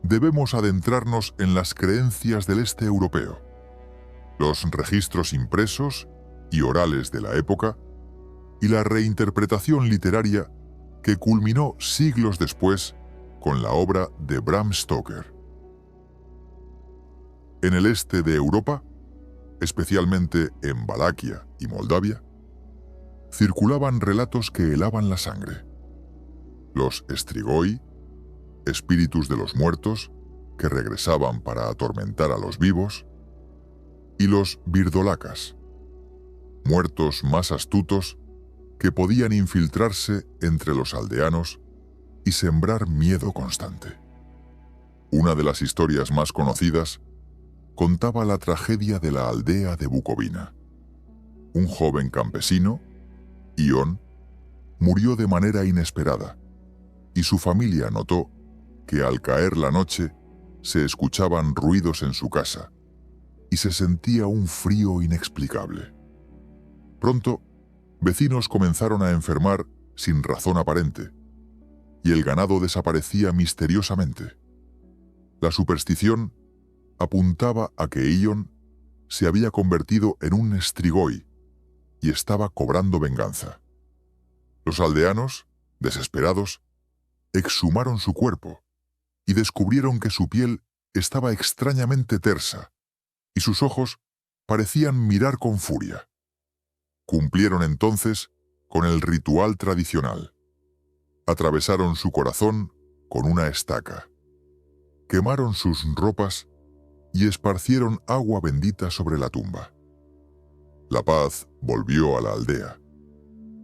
debemos adentrarnos en las creencias del este europeo, los registros impresos y orales de la época y la reinterpretación literaria que culminó siglos después con la obra de Bram Stoker. En el este de Europa, especialmente en Valaquia y Moldavia, circulaban relatos que helaban la sangre. Los strigoi, espíritus de los muertos que regresaban para atormentar a los vivos, y los virdolakas, muertos más astutos que podían infiltrarse entre los aldeanos y sembrar miedo constante. Una de las historias más conocidas contaba la tragedia de la aldea de Bukovina. Un joven campesino, Ion, murió de manera inesperada, y su familia notó que al caer la noche se escuchaban ruidos en su casa y se sentía un frío inexplicable. Pronto, vecinos comenzaron a enfermar sin razón aparente, y el ganado desaparecía misteriosamente. La superstición apuntaba a que Ion se había convertido en un strigoi y estaba cobrando venganza. Los aldeanos, desesperados, exhumaron su cuerpo y descubrieron que su piel estaba extrañamente tersa y sus ojos parecían mirar con furia. Cumplieron entonces con el ritual tradicional. Atravesaron su corazón con una estaca. Quemaron sus ropas y esparcieron agua bendita sobre la tumba. La paz volvió a la aldea,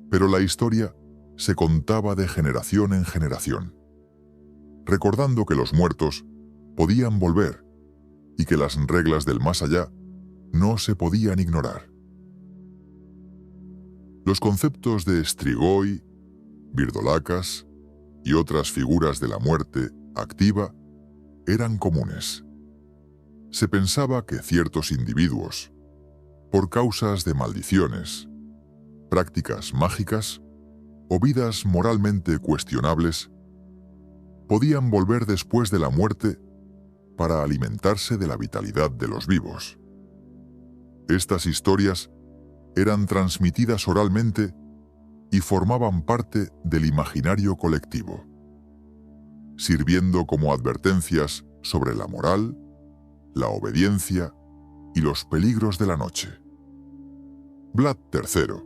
pero la historia se contaba de generación en generación, recordando que los muertos podían volver y que las reglas del más allá no se podían ignorar. Los conceptos de Strigoi, Virdolakas y otras figuras de la muerte activa eran comunes. Se pensaba que ciertos individuos, por causas de maldiciones, prácticas mágicas o vidas moralmente cuestionables, podían volver después de la muerte para alimentarse de la vitalidad de los vivos. Estas historias eran transmitidas oralmente y formaban parte del imaginario colectivo, sirviendo como advertencias sobre la moral, la obediencia y los peligros de la noche. Vlad III,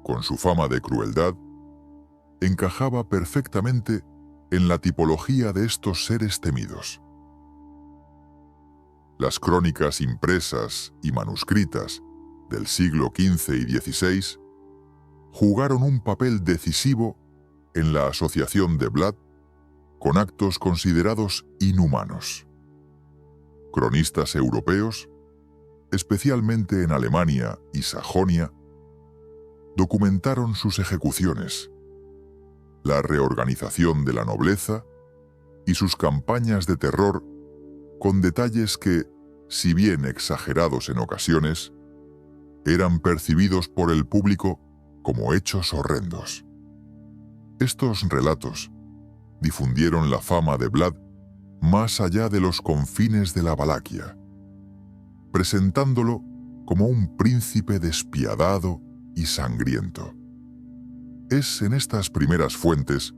con su fama de crueldad, encajaba perfectamente en la tipología de estos seres temidos. Las crónicas impresas y manuscritas del siglo XV y XVI jugaron un papel decisivo en la asociación de Vlad con actos considerados inhumanos. Cronistas europeos, especialmente en Alemania y Sajonia, documentaron sus ejecuciones, la reorganización de la nobleza y sus campañas de terror con detalles que, si bien exagerados en ocasiones, eran percibidos por el público como hechos horrendos. Estos relatos difundieron la fama de Vlad más allá de los confines de la Valaquia, presentándolo como un príncipe despiadado y sangriento. Es en estas primeras fuentes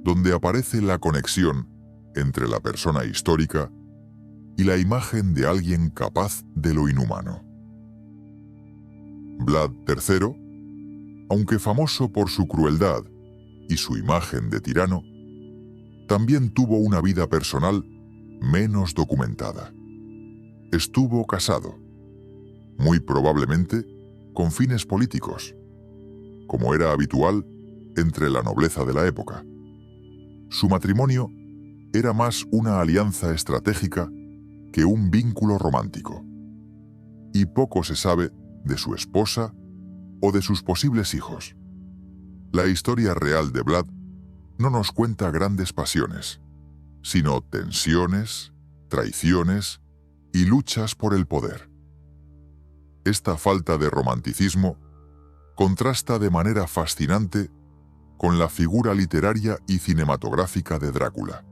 donde aparece la conexión entre la persona histórica y la imagen de alguien capaz de lo inhumano. Vlad III, aunque famoso por su crueldad y su imagen de tirano, también tuvo una vida personal menos documentada. Estuvo casado, muy probablemente con fines políticos, como era habitual entre la nobleza de la época. Su matrimonio era más una alianza estratégica que un vínculo romántico, y poco se sabe de su esposa o de sus posibles hijos. La historia real de Vlad no nos cuenta grandes pasiones, sino tensiones, traiciones y luchas por el poder. Esta falta de romanticismo contrasta de manera fascinante con la figura literaria y cinematográfica de Drácula,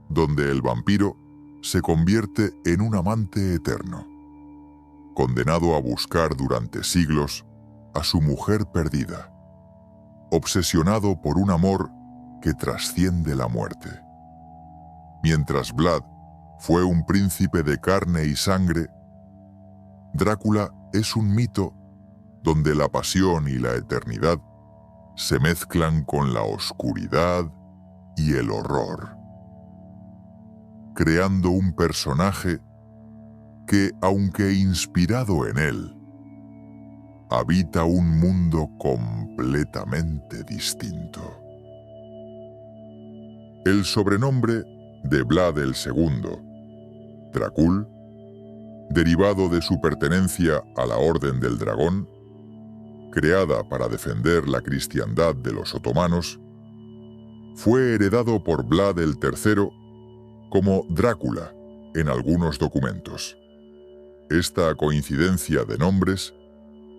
donde el vampiro se convierte en un amante eterno, condenado a buscar durante siglos a su mujer perdida, obsesionado por un amor que trasciende la muerte. Mientras Vlad fue un príncipe de carne y sangre, Drácula es un mito donde la pasión y la eternidad se mezclan con la oscuridad y el horror, creando un personaje que, aunque inspirado en él, habita un mundo completamente distinto. El sobrenombre de Vlad el II, Drácul, derivado de su pertenencia a la Orden del Dragón, creada para defender la cristiandad de los otomanos, fue heredado por Vlad el III como Drácula en algunos documentos. Esta coincidencia de nombres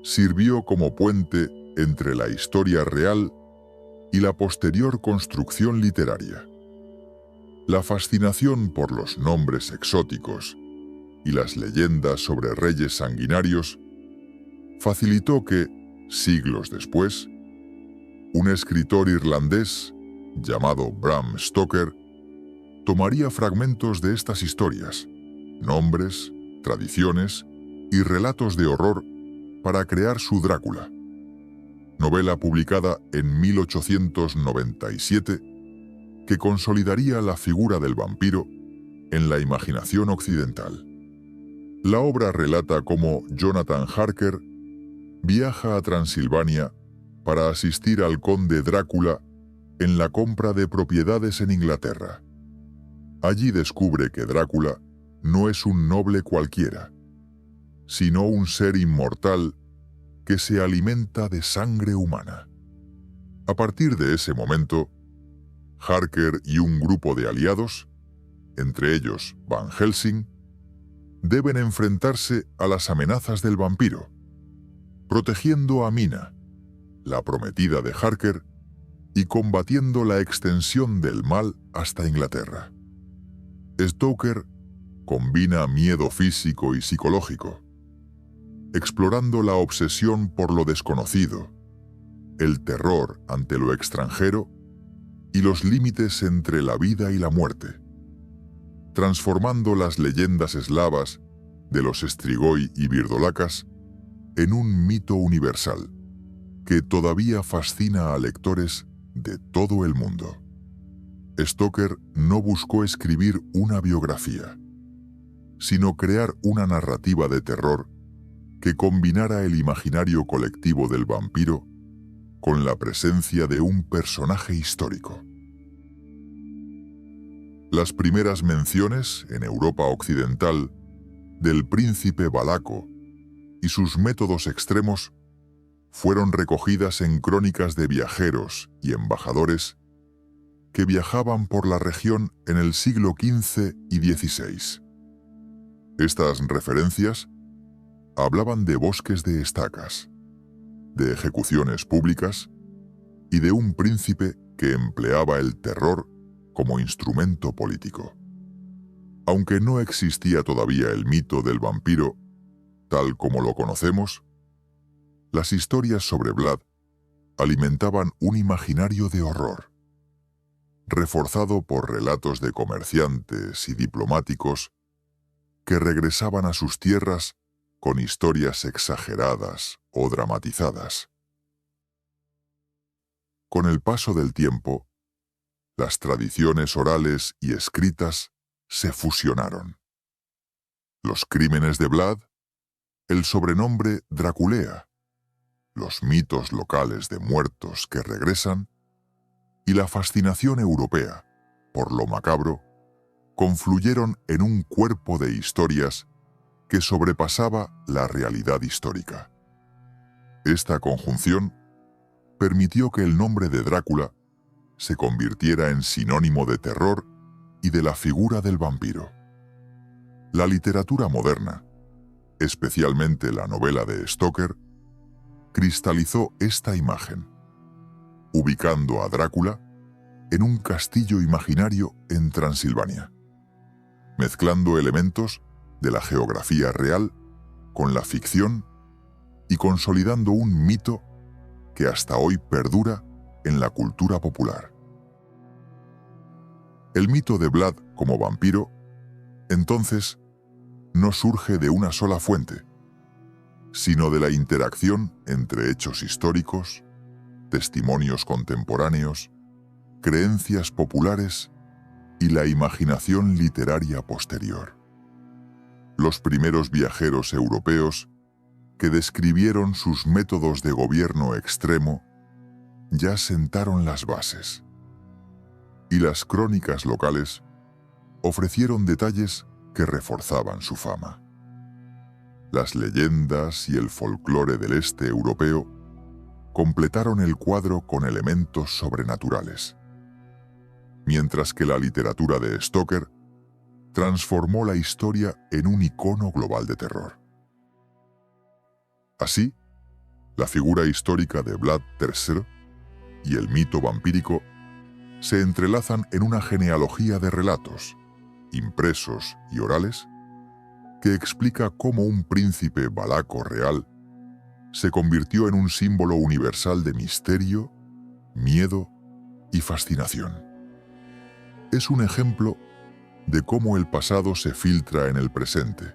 sirvió como puente entre la historia real y la posterior construcción literaria. La fascinación por los nombres exóticos y las leyendas sobre reyes sanguinarios facilitó que, siglos después, un escritor irlandés llamado Bram Stoker tomaría fragmentos de estas historias, nombres, tradiciones y relatos de horror para crear su Drácula, novela publicada en 1897 que consolidaría la figura del vampiro en la imaginación occidental. La obra relata cómo Jonathan Harker viaja a Transilvania para asistir al conde Drácula en la compra de propiedades en Inglaterra. Allí descubre que Drácula no es un noble cualquiera, sino un ser inmortal que se alimenta de sangre humana. A partir de ese momento, Harker y un grupo de aliados, entre ellos Van Helsing, deben enfrentarse a las amenazas del vampiro, protegiendo a Mina, la prometida de Harker, y combatiendo la extensión del mal hasta Inglaterra. Stoker combina miedo físico y psicológico, explorando la obsesión por lo desconocido, el terror ante lo extranjero y los límites entre la vida y la muerte, transformando las leyendas eslavas de los Strigoi y Virdolakas en un mito universal que todavía fascina a lectores de todo el mundo. Stoker no buscó escribir una biografía, sino crear una narrativa de terror que combinara el imaginario colectivo del vampiro con la presencia de un personaje histórico. Las primeras menciones en Europa occidental del príncipe valaco y sus métodos extremos fueron recogidas en crónicas de viajeros y embajadores que viajaban por la región en el siglo XV y XVI. Estas referencias hablaban de bosques de estacas, de ejecuciones públicas y de un príncipe que empleaba el terror como instrumento político. Aunque no existía todavía el mito del vampiro, tal como lo conocemos, las historias sobre Vlad alimentaban un imaginario de horror, reforzado por relatos de comerciantes y diplomáticos que regresaban a sus tierras con historias exageradas o dramatizadas. Con el paso del tiempo, las tradiciones orales y escritas se fusionaron. Los crímenes de Vlad, el sobrenombre Draculea, los mitos locales de muertos que regresan y la fascinación europea por lo macabro confluyeron en un cuerpo de historias que sobrepasaba la realidad histórica. Esta conjunción permitió que el nombre de Drácula se convirtiera en sinónimo de terror y de la figura del vampiro. La literatura moderna, especialmente la novela de Stoker, cristalizó esta imagen, ubicando a Drácula en un castillo imaginario en Transilvania, mezclando elementos de la geografía real con la ficción y consolidando un mito que hasta hoy perdura en la cultura popular. El mito de Vlad como vampiro, entonces, no surge de una sola fuente, sino de la interacción entre hechos históricos, testimonios contemporáneos, creencias populares y la imaginación literaria posterior. Los primeros viajeros europeos que describieron sus métodos de gobierno extremo ya sentaron las bases, y las crónicas locales ofrecieron detalles que reforzaban su fama. Las leyendas y el folclore del este europeo completaron el cuadro con elementos sobrenaturales, mientras que la literatura de Stoker transformó la historia en un icono global de terror. Así, la figura histórica de Vlad III y el mito vampírico se entrelazan en una genealogía de relatos, impresos y orales, que explica cómo un príncipe valaco real se convirtió en un símbolo universal de misterio, miedo y fascinación. Es un ejemplo de cómo el pasado se filtra en el presente,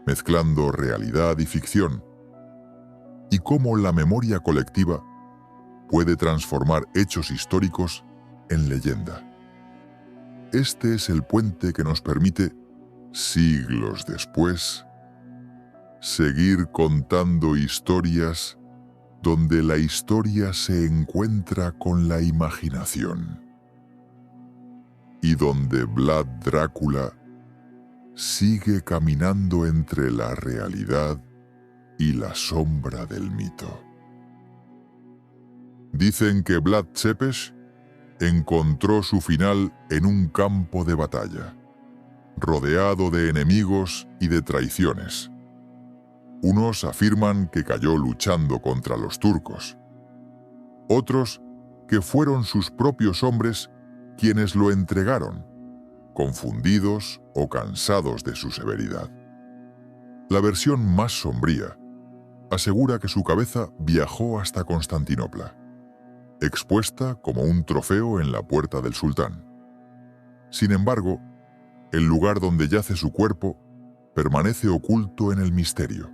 mezclando realidad y ficción, y cómo la memoria colectiva puede transformar hechos históricos en leyenda. Este es el puente que nos permite, siglos después, seguir contando historias donde la historia se encuentra con la imaginación y donde Vlad Drácula sigue caminando entre la realidad y la sombra del mito. Dicen que Vlad Tepes encontró su final en un campo de batalla, rodeado de enemigos y de traiciones. Unos afirman que cayó luchando contra los turcos. Otros que fueron sus propios hombres quienes lo entregaron, confundidos o cansados de su severidad. La versión más sombría asegura que su cabeza viajó hasta Constantinopla, expuesta como un trofeo en la puerta del sultán. Sin embargo, el lugar donde yace su cuerpo permanece oculto en el misterio.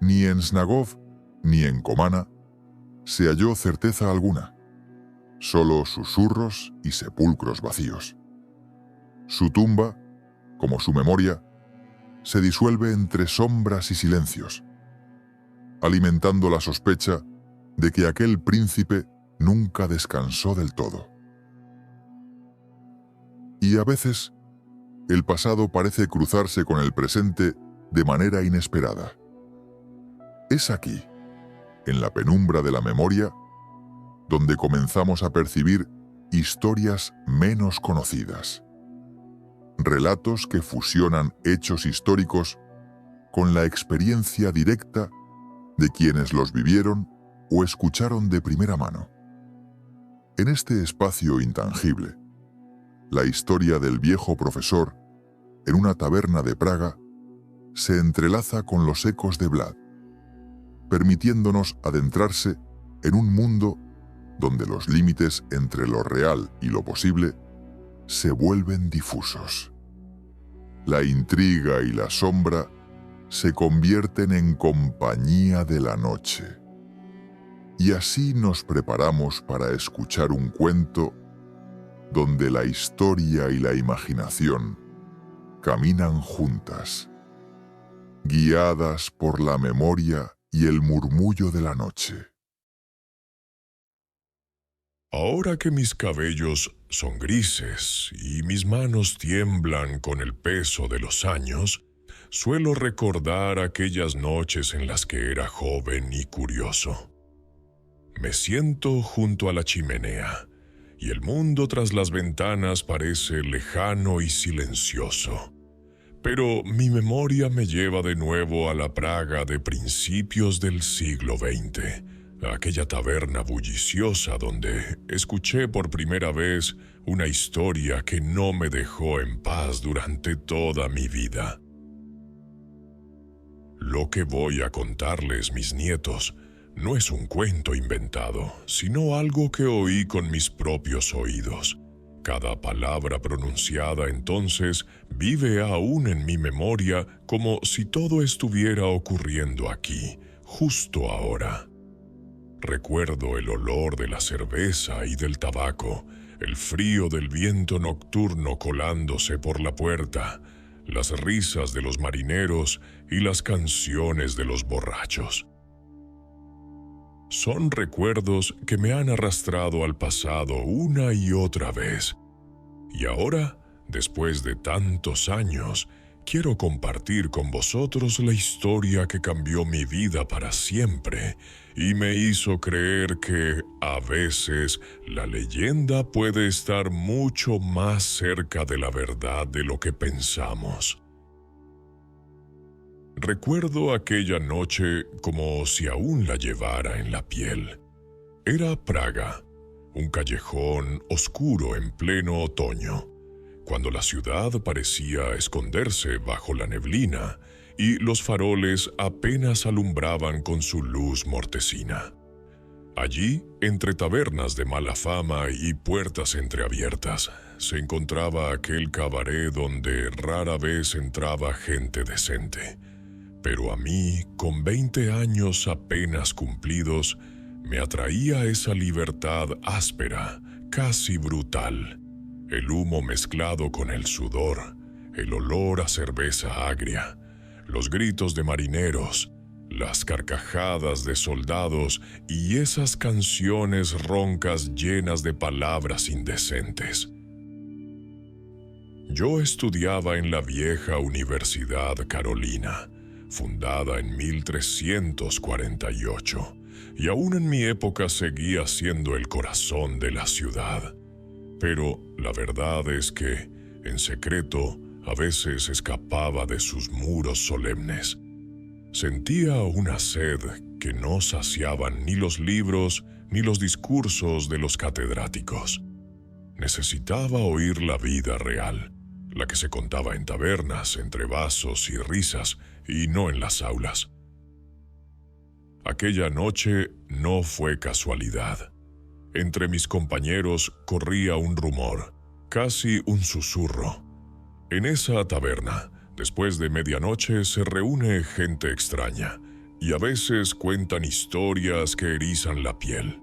Ni en Snagov ni en Comana se halló certeza alguna, solo susurros y sepulcros vacíos. Su tumba, como su memoria, se disuelve entre sombras y silencios, alimentando la sospecha de que aquel príncipe nunca descansó del todo. Y a veces, el pasado parece cruzarse con el presente de manera inesperada. Es aquí, en la penumbra de la memoria, donde comenzamos a percibir historias menos conocidas. Relatos que fusionan hechos históricos con la experiencia directa de quienes los vivieron o escucharon de primera mano. En este espacio intangible, la historia del viejo profesor en una taberna de Praga se entrelaza con los ecos de Vlad, permitiéndonos adentrarse en un mundo donde los límites entre lo real y lo posible se vuelven difusos. La intriga y la sombra se convierten en compañía de la noche. Y así nos preparamos para escuchar un cuento donde la historia y la imaginación caminan juntas, guiadas por la memoria y el murmullo de la noche. Ahora que mis cabellos son grises y mis manos tiemblan con el peso de los años, suelo recordar aquellas noches en las que era joven y curioso. Me siento junto a la chimenea, y el mundo tras las ventanas parece lejano y silencioso. Pero mi memoria me lleva de nuevo a la Praga de principios del siglo XX, a aquella taberna bulliciosa donde escuché por primera vez una historia que no me dejó en paz durante toda mi vida. Lo que voy a contarles, mis nietos, no es un cuento inventado, sino algo que oí con mis propios oídos. Cada palabra pronunciada entonces vive aún en mi memoria como si todo estuviera ocurriendo aquí, justo ahora. Recuerdo el olor de la cerveza y del tabaco, el frío del viento nocturno colándose por la puerta, las risas de los marineros y las canciones de los borrachos. Son recuerdos que me han arrastrado al pasado una y otra vez. Y ahora, después de tantos años, quiero compartir con vosotros la historia que cambió mi vida para siempre y me hizo creer que, a veces, la leyenda puede estar mucho más cerca de la verdad de lo que pensamos. Recuerdo aquella noche como si aún la llevara en la piel. Era Praga, un callejón oscuro en pleno otoño, cuando la ciudad parecía esconderse bajo la neblina y los faroles apenas alumbraban con su luz mortecina. Allí, entre tabernas de mala fama y puertas entreabiertas, se encontraba aquel cabaret donde rara vez entraba gente decente. Pero a mí, con 20 años apenas cumplidos, me atraía esa libertad áspera, casi brutal. El humo mezclado con el sudor, el olor a cerveza agria, los gritos de marineros, las carcajadas de soldados y esas canciones roncas llenas de palabras indecentes. Yo estudiaba en la vieja Universidad Carolina, fundada en 1348, y aún en mi época seguía siendo el corazón de la ciudad. Pero la verdad es que, en secreto, a veces escapaba de sus muros solemnes. Sentía una sed que no saciaban ni los libros ni los discursos de los catedráticos. Necesitaba oír la vida real, la que se contaba en tabernas, entre vasos y risas, y no en las aulas. Aquella noche no fue casualidad. Entre mis compañeros corría un rumor, casi un susurro. En esa taberna, después de medianoche, se reúne gente extraña, y a veces cuentan historias que erizan la piel.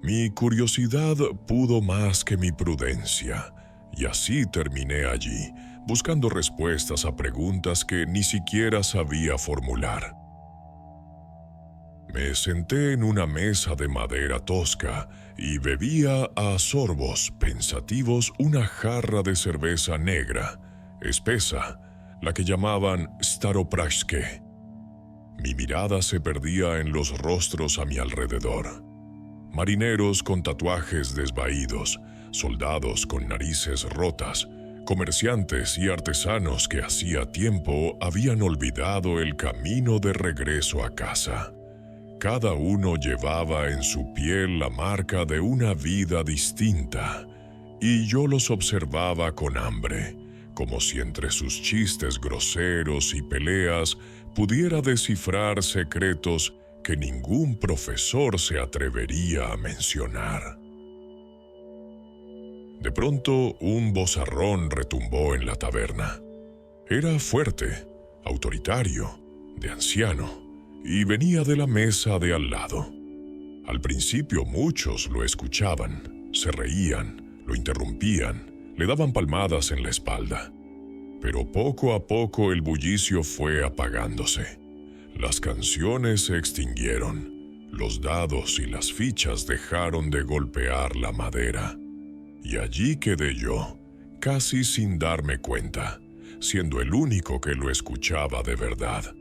Mi curiosidad pudo más que mi prudencia, y así terminé allí, buscando respuestas a preguntas que ni siquiera sabía formular. Me senté en una mesa de madera tosca y bebía a sorbos pensativos una jarra de cerveza negra, espesa, la que llamaban Staropraxke. Mi mirada se perdía en los rostros a mi alrededor. Marineros con tatuajes desvaídos, soldados con narices rotas, comerciantes y artesanos que hacía tiempo habían olvidado el camino de regreso a casa. Cada uno llevaba en su piel la marca de una vida distinta, y yo los observaba con hambre, como si entre sus chistes groseros y peleas pudiera descifrar secretos que ningún profesor se atrevería a mencionar. De pronto, un vozarrón retumbó en la taberna. Era fuerte, autoritario, de anciano, y venía de la mesa de al lado. Al principio muchos lo escuchaban, se reían, lo interrumpían, le daban palmadas en la espalda. Pero poco a poco el bullicio fue apagándose. Las canciones se extinguieron, los dados y las fichas dejaron de golpear la madera. Y allí quedé yo, casi sin darme cuenta, siendo el único que lo escuchaba de verdad.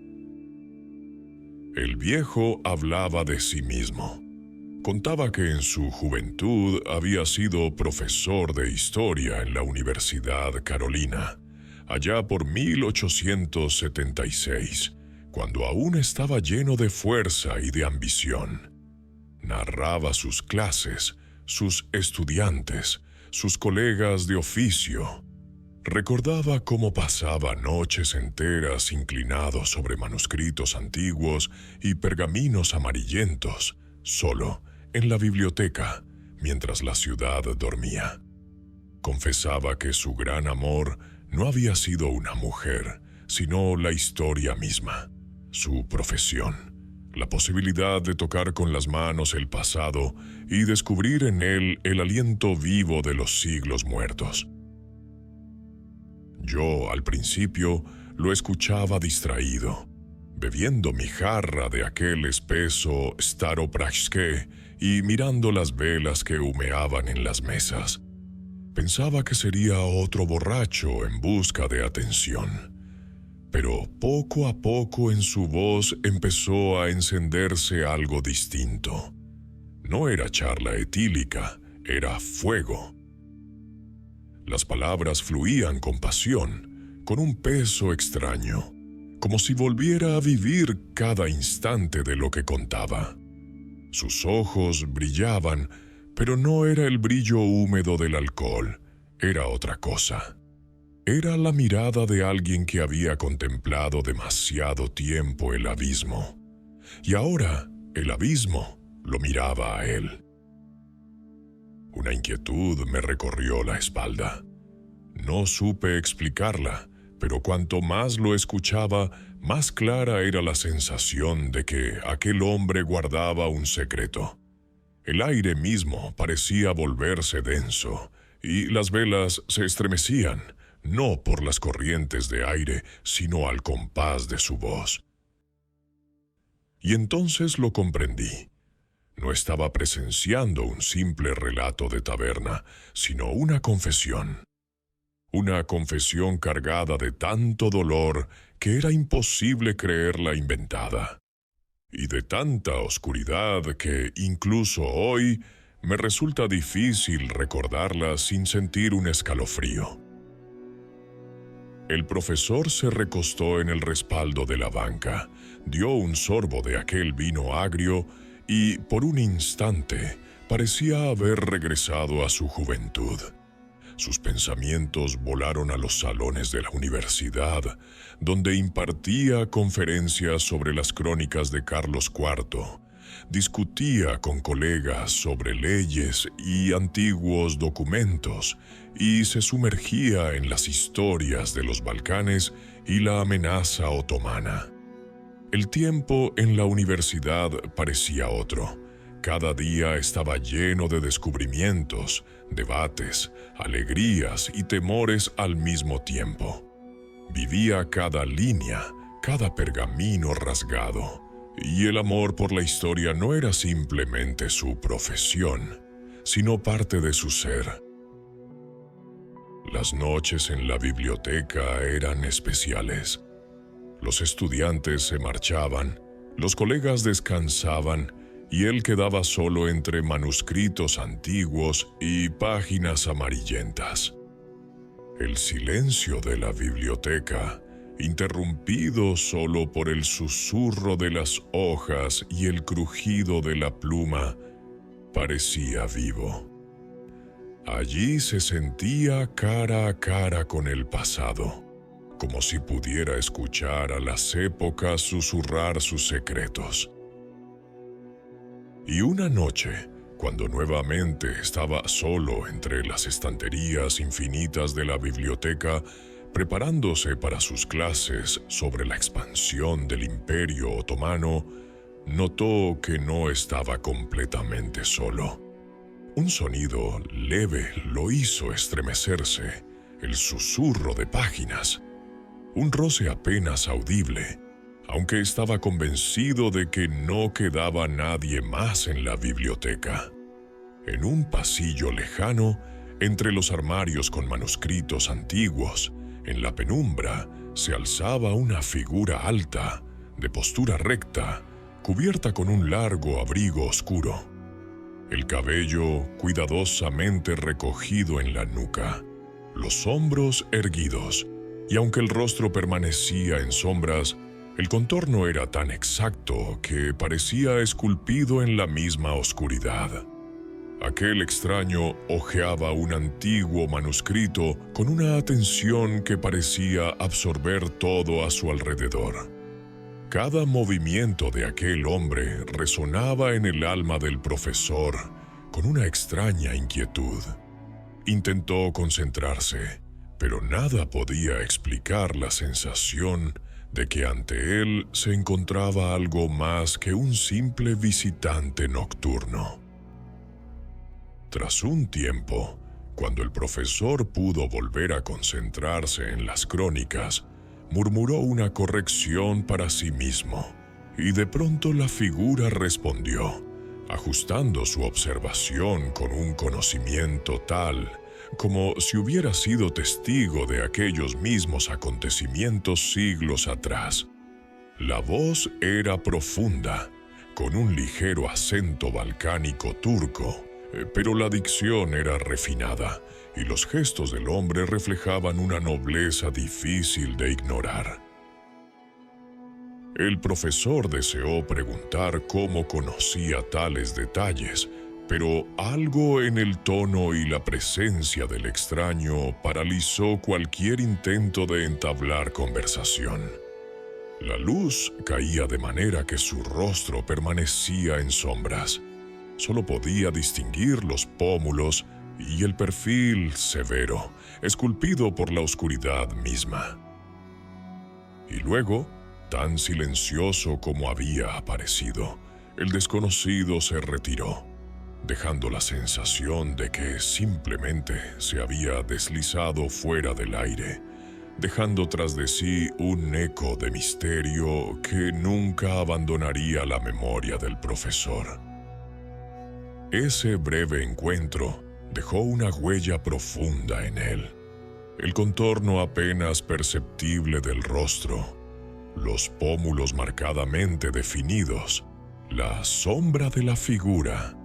El viejo hablaba de sí mismo. Contaba que en su juventud había sido profesor de historia en la Universidad Carolina, allá por 1876, cuando aún estaba lleno de fuerza y de ambición. Narraba sus clases, sus estudiantes, sus colegas de oficio. Recordaba cómo pasaba noches enteras inclinado sobre manuscritos antiguos y pergaminos amarillentos, solo, en la biblioteca, mientras la ciudad dormía. Confesaba que su gran amor no había sido una mujer, sino la historia misma, su profesión, la posibilidad de tocar con las manos el pasado y descubrir en él el aliento vivo de los siglos muertos. Yo, al principio, lo escuchaba distraído, bebiendo mi jarra de aquel espeso Staropraxke y mirando las velas que humeaban en las mesas. Pensaba que sería otro borracho en busca de atención. Pero poco a poco en su voz empezó a encenderse algo distinto. No era charla etílica, era fuego. Las palabras fluían con pasión, con un peso extraño, como si volviera a vivir cada instante de lo que contaba. Sus ojos brillaban, pero no era el brillo húmedo del alcohol, era otra cosa. Era la mirada de alguien que había contemplado demasiado tiempo el abismo, y ahora el abismo lo miraba a él. Una inquietud me recorrió la espalda. No supe explicarla, pero cuanto más lo escuchaba, más clara era la sensación de que aquel hombre guardaba un secreto. El aire mismo parecía volverse denso, y las velas se estremecían, no por las corrientes de aire, sino al compás de su voz. Y entonces lo comprendí. No estaba presenciando un simple relato de taberna, sino una confesión. Una confesión cargada de tanto dolor que era imposible creerla inventada, y de tanta oscuridad que incluso hoy me resulta difícil recordarla sin sentir un escalofrío. El profesor se recostó en el respaldo de la banca, dio un sorbo de aquel vino agrio y, por un instante, parecía haber regresado a su juventud. Sus pensamientos volaron a los salones de la universidad, donde impartía conferencias sobre las crónicas de Carlos IV, discutía con colegas sobre leyes y antiguos documentos, y se sumergía en las historias de los Balcanes y la amenaza otomana. El tiempo en la universidad parecía otro. Cada día estaba lleno de descubrimientos, debates, alegrías y temores al mismo tiempo. Vivía cada línea, cada pergamino rasgado, y el amor por la historia no era simplemente su profesión, sino parte de su ser. Las noches en la biblioteca eran especiales. Los estudiantes se marchaban, los colegas descansaban, y él quedaba solo entre manuscritos antiguos y páginas amarillentas. El silencio de la biblioteca, interrumpido solo por el susurro de las hojas y el crujido de la pluma, parecía vivo. Allí se sentía cara a cara con el pasado, como si pudiera escuchar a las épocas susurrar sus secretos. Y una noche, cuando nuevamente estaba solo entre las estanterías infinitas de la biblioteca, preparándose para sus clases sobre la expansión del Imperio Otomano, notó que no estaba completamente solo. Un sonido leve lo hizo estremecerse, el susurro de páginas, un roce apenas audible, aunque estaba convencido de que no quedaba nadie más en la biblioteca. En un pasillo lejano, entre los armarios con manuscritos antiguos, en la penumbra, se alzaba una figura alta, de postura recta, cubierta con un largo abrigo oscuro. El cabello cuidadosamente recogido en la nuca, los hombros erguidos, y aunque el rostro permanecía en sombras, el contorno era tan exacto que parecía esculpido en la misma oscuridad. Aquel extraño hojeaba un antiguo manuscrito con una atención que parecía absorber todo a su alrededor. Cada movimiento de aquel hombre resonaba en el alma del profesor con una extraña inquietud. Intentó concentrarse, pero nada podía explicar la sensación de que ante él se encontraba algo más que un simple visitante nocturno. Tras un tiempo, cuando el profesor pudo volver a concentrarse en las crónicas, murmuró una corrección para sí mismo, y de pronto la figura respondió, ajustando su observación con un conocimiento tal como si hubiera sido testigo de aquellos mismos acontecimientos siglos atrás. La voz era profunda, con un ligero acento balcánico turco, pero la dicción era refinada, y los gestos del hombre reflejaban una nobleza difícil de ignorar. El profesor deseó preguntar cómo conocía tales detalles, pero algo en el tono y la presencia del extraño paralizó cualquier intento de entablar conversación. La luz caía de manera que su rostro permanecía en sombras. Solo podía distinguir los pómulos y el perfil severo, esculpido por la oscuridad misma. Y luego, tan silencioso como había aparecido, el desconocido se retiró, dejando la sensación de que simplemente se había deslizado fuera del aire, dejando tras de sí un eco de misterio que nunca abandonaría la memoria del profesor. Ese breve encuentro dejó una huella profunda en él. El contorno apenas perceptible del rostro, los pómulos marcadamente definidos, la sombra de la figura.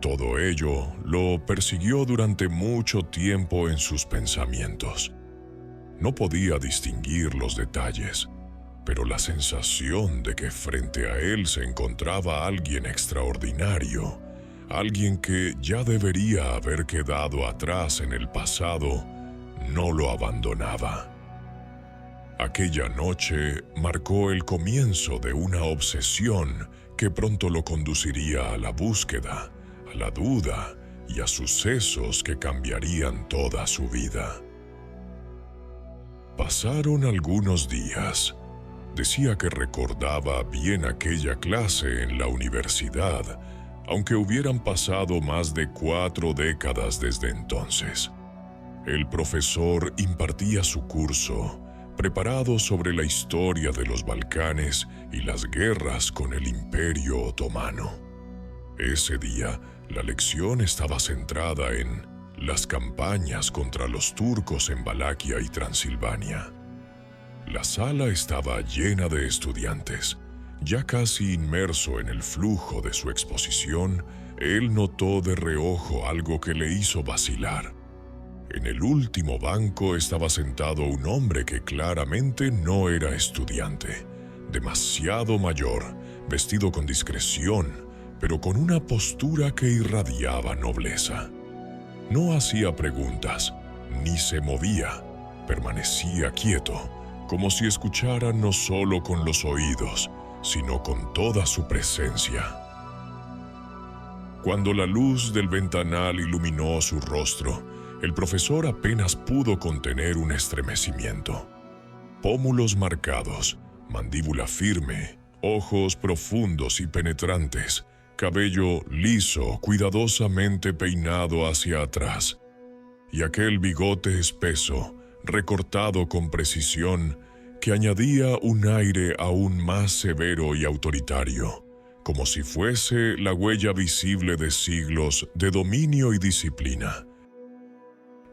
Todo ello lo persiguió durante mucho tiempo en sus pensamientos. No podía distinguir los detalles, pero la sensación de que frente a él se encontraba alguien extraordinario, alguien que ya debería haber quedado atrás en el pasado, no lo abandonaba. Aquella noche marcó el comienzo de una obsesión que pronto lo conduciría a la búsqueda, a la duda y a sucesos que cambiarían toda su vida. Pasaron algunos días. Decía que recordaba bien aquella clase en la universidad, aunque hubieran pasado más de 4 décadas desde entonces. El profesor impartía su curso, preparado sobre la historia de los Balcanes y las guerras con el Imperio Otomano. Ese día, la lección estaba centrada en las campañas contra los turcos en Valaquia y Transilvania. La sala estaba llena de estudiantes. Ya casi inmerso en el flujo de su exposición, él notó de reojo algo que le hizo vacilar. En el último banco estaba sentado un hombre que claramente no era estudiante, demasiado mayor, vestido con discreción, pero con una postura que irradiaba nobleza. No hacía preguntas, ni se movía, permanecía quieto, como si escuchara no solo con los oídos, sino con toda su presencia. Cuando la luz del ventanal iluminó su rostro, el profesor apenas pudo contener un estremecimiento. Pómulos marcados, mandíbula firme, ojos profundos y penetrantes, cabello liso, cuidadosamente peinado hacia atrás, y aquel bigote espeso, recortado con precisión, que añadía un aire aún más severo y autoritario, como si fuese la huella visible de siglos de dominio y disciplina.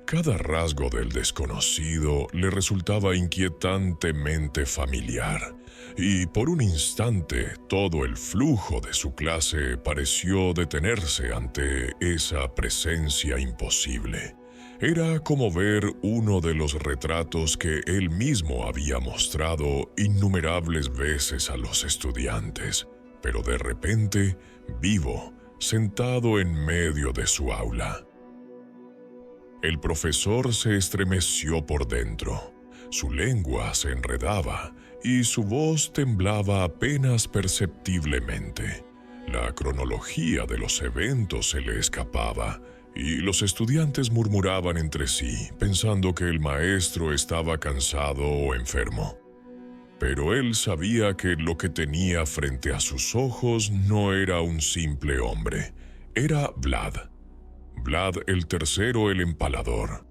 Cada rasgo del desconocido le resultaba inquietantemente familiar, y por un instante todo el flujo de su clase pareció detenerse ante esa presencia imposible. Era como ver uno de los retratos que él mismo había mostrado innumerables veces a los estudiantes, pero de repente, vivo, sentado en medio de su aula. El profesor se estremeció por dentro, su lengua se enredaba y su voz temblaba apenas perceptiblemente. La cronología de los eventos se le escapaba, y los estudiantes murmuraban entre sí, pensando que el maestro estaba cansado o enfermo. Pero él sabía que lo que tenía frente a sus ojos no era un simple hombre, era Vlad el tercero, el empalador.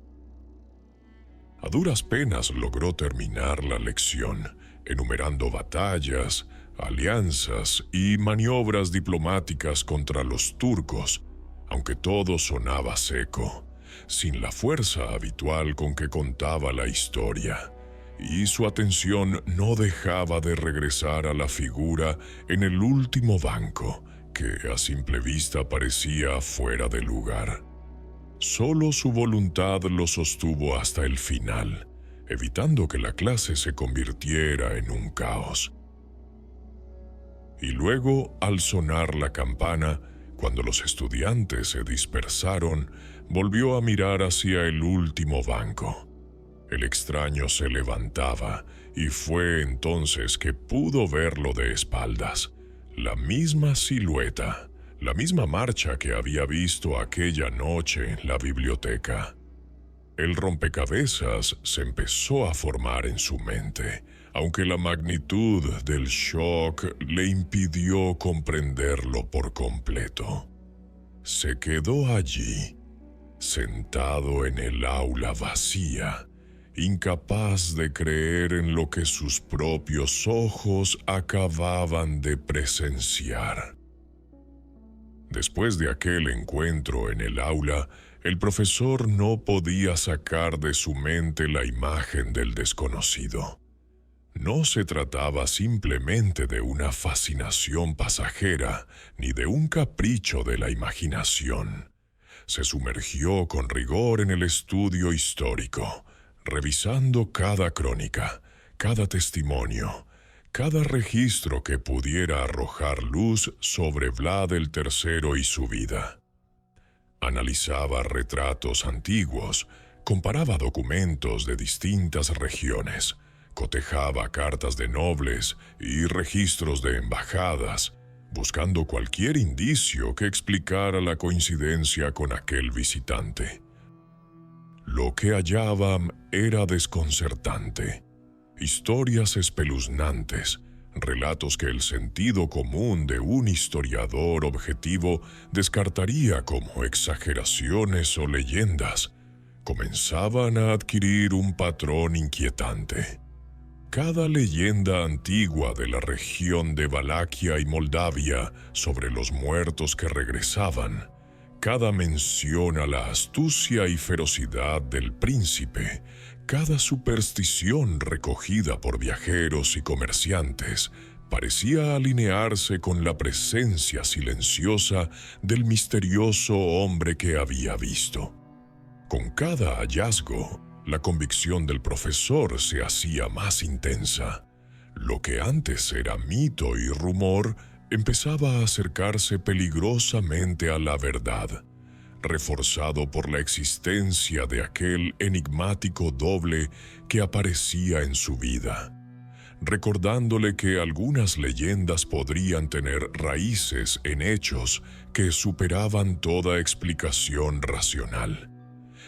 A duras penas logró terminar la lección, enumerando batallas, alianzas y maniobras diplomáticas contra los turcos, aunque todo sonaba seco, sin la fuerza habitual con que contaba la historia, y su atención no dejaba de regresar a la figura en el último banco, que a simple vista parecía fuera de lugar. Solo su voluntad lo sostuvo hasta el final, evitando que la clase se convirtiera en un caos. Y luego, al sonar la campana, Cuando los estudiantes se dispersaron, volvió a mirar hacia el último banco. El extraño se levantaba y fue entonces que pudo verlo de espaldas. La misma silueta, la misma marcha que había visto aquella noche en la biblioteca. El rompecabezas se empezó a formar en su mente, aunque la magnitud del shock le impidió comprenderlo por completo. Se quedó allí, sentado en el aula vacía, incapaz de creer en lo que sus propios ojos acababan de presenciar. Después de aquel encuentro en el aula, el profesor no podía sacar de su mente la imagen del desconocido. No se trataba simplemente de una fascinación pasajera, ni de un capricho de la imaginación. Se sumergió con rigor en el estudio histórico, revisando cada crónica, cada testimonio, cada registro que pudiera arrojar luz sobre Vlad el III y su vida. Analizaba retratos antiguos, comparaba documentos de distintas regiones, cotejaba cartas de nobles y registros de embajadas, buscando cualquier indicio que explicara la coincidencia con aquel visitante. Lo que hallaban era desconcertante. Historias espeluznantes, relatos que el sentido común de un historiador objetivo descartaría como exageraciones o leyendas, comenzaban a adquirir un patrón inquietante. Cada leyenda antigua de la región de Valaquia y Moldavia sobre los muertos que regresaban, cada mención a la astucia y ferocidad del príncipe, cada superstición recogida por viajeros y comerciantes, parecía alinearse con la presencia silenciosa del misterioso hombre que había visto. Con cada hallazgo, la convicción del profesor se hacía más intensa. Lo que antes era mito y rumor empezaba a acercarse peligrosamente a la verdad, reforzado por la existencia de aquel enigmático doble que aparecía en su vida, recordándole que algunas leyendas podrían tener raíces en hechos que superaban toda explicación racional.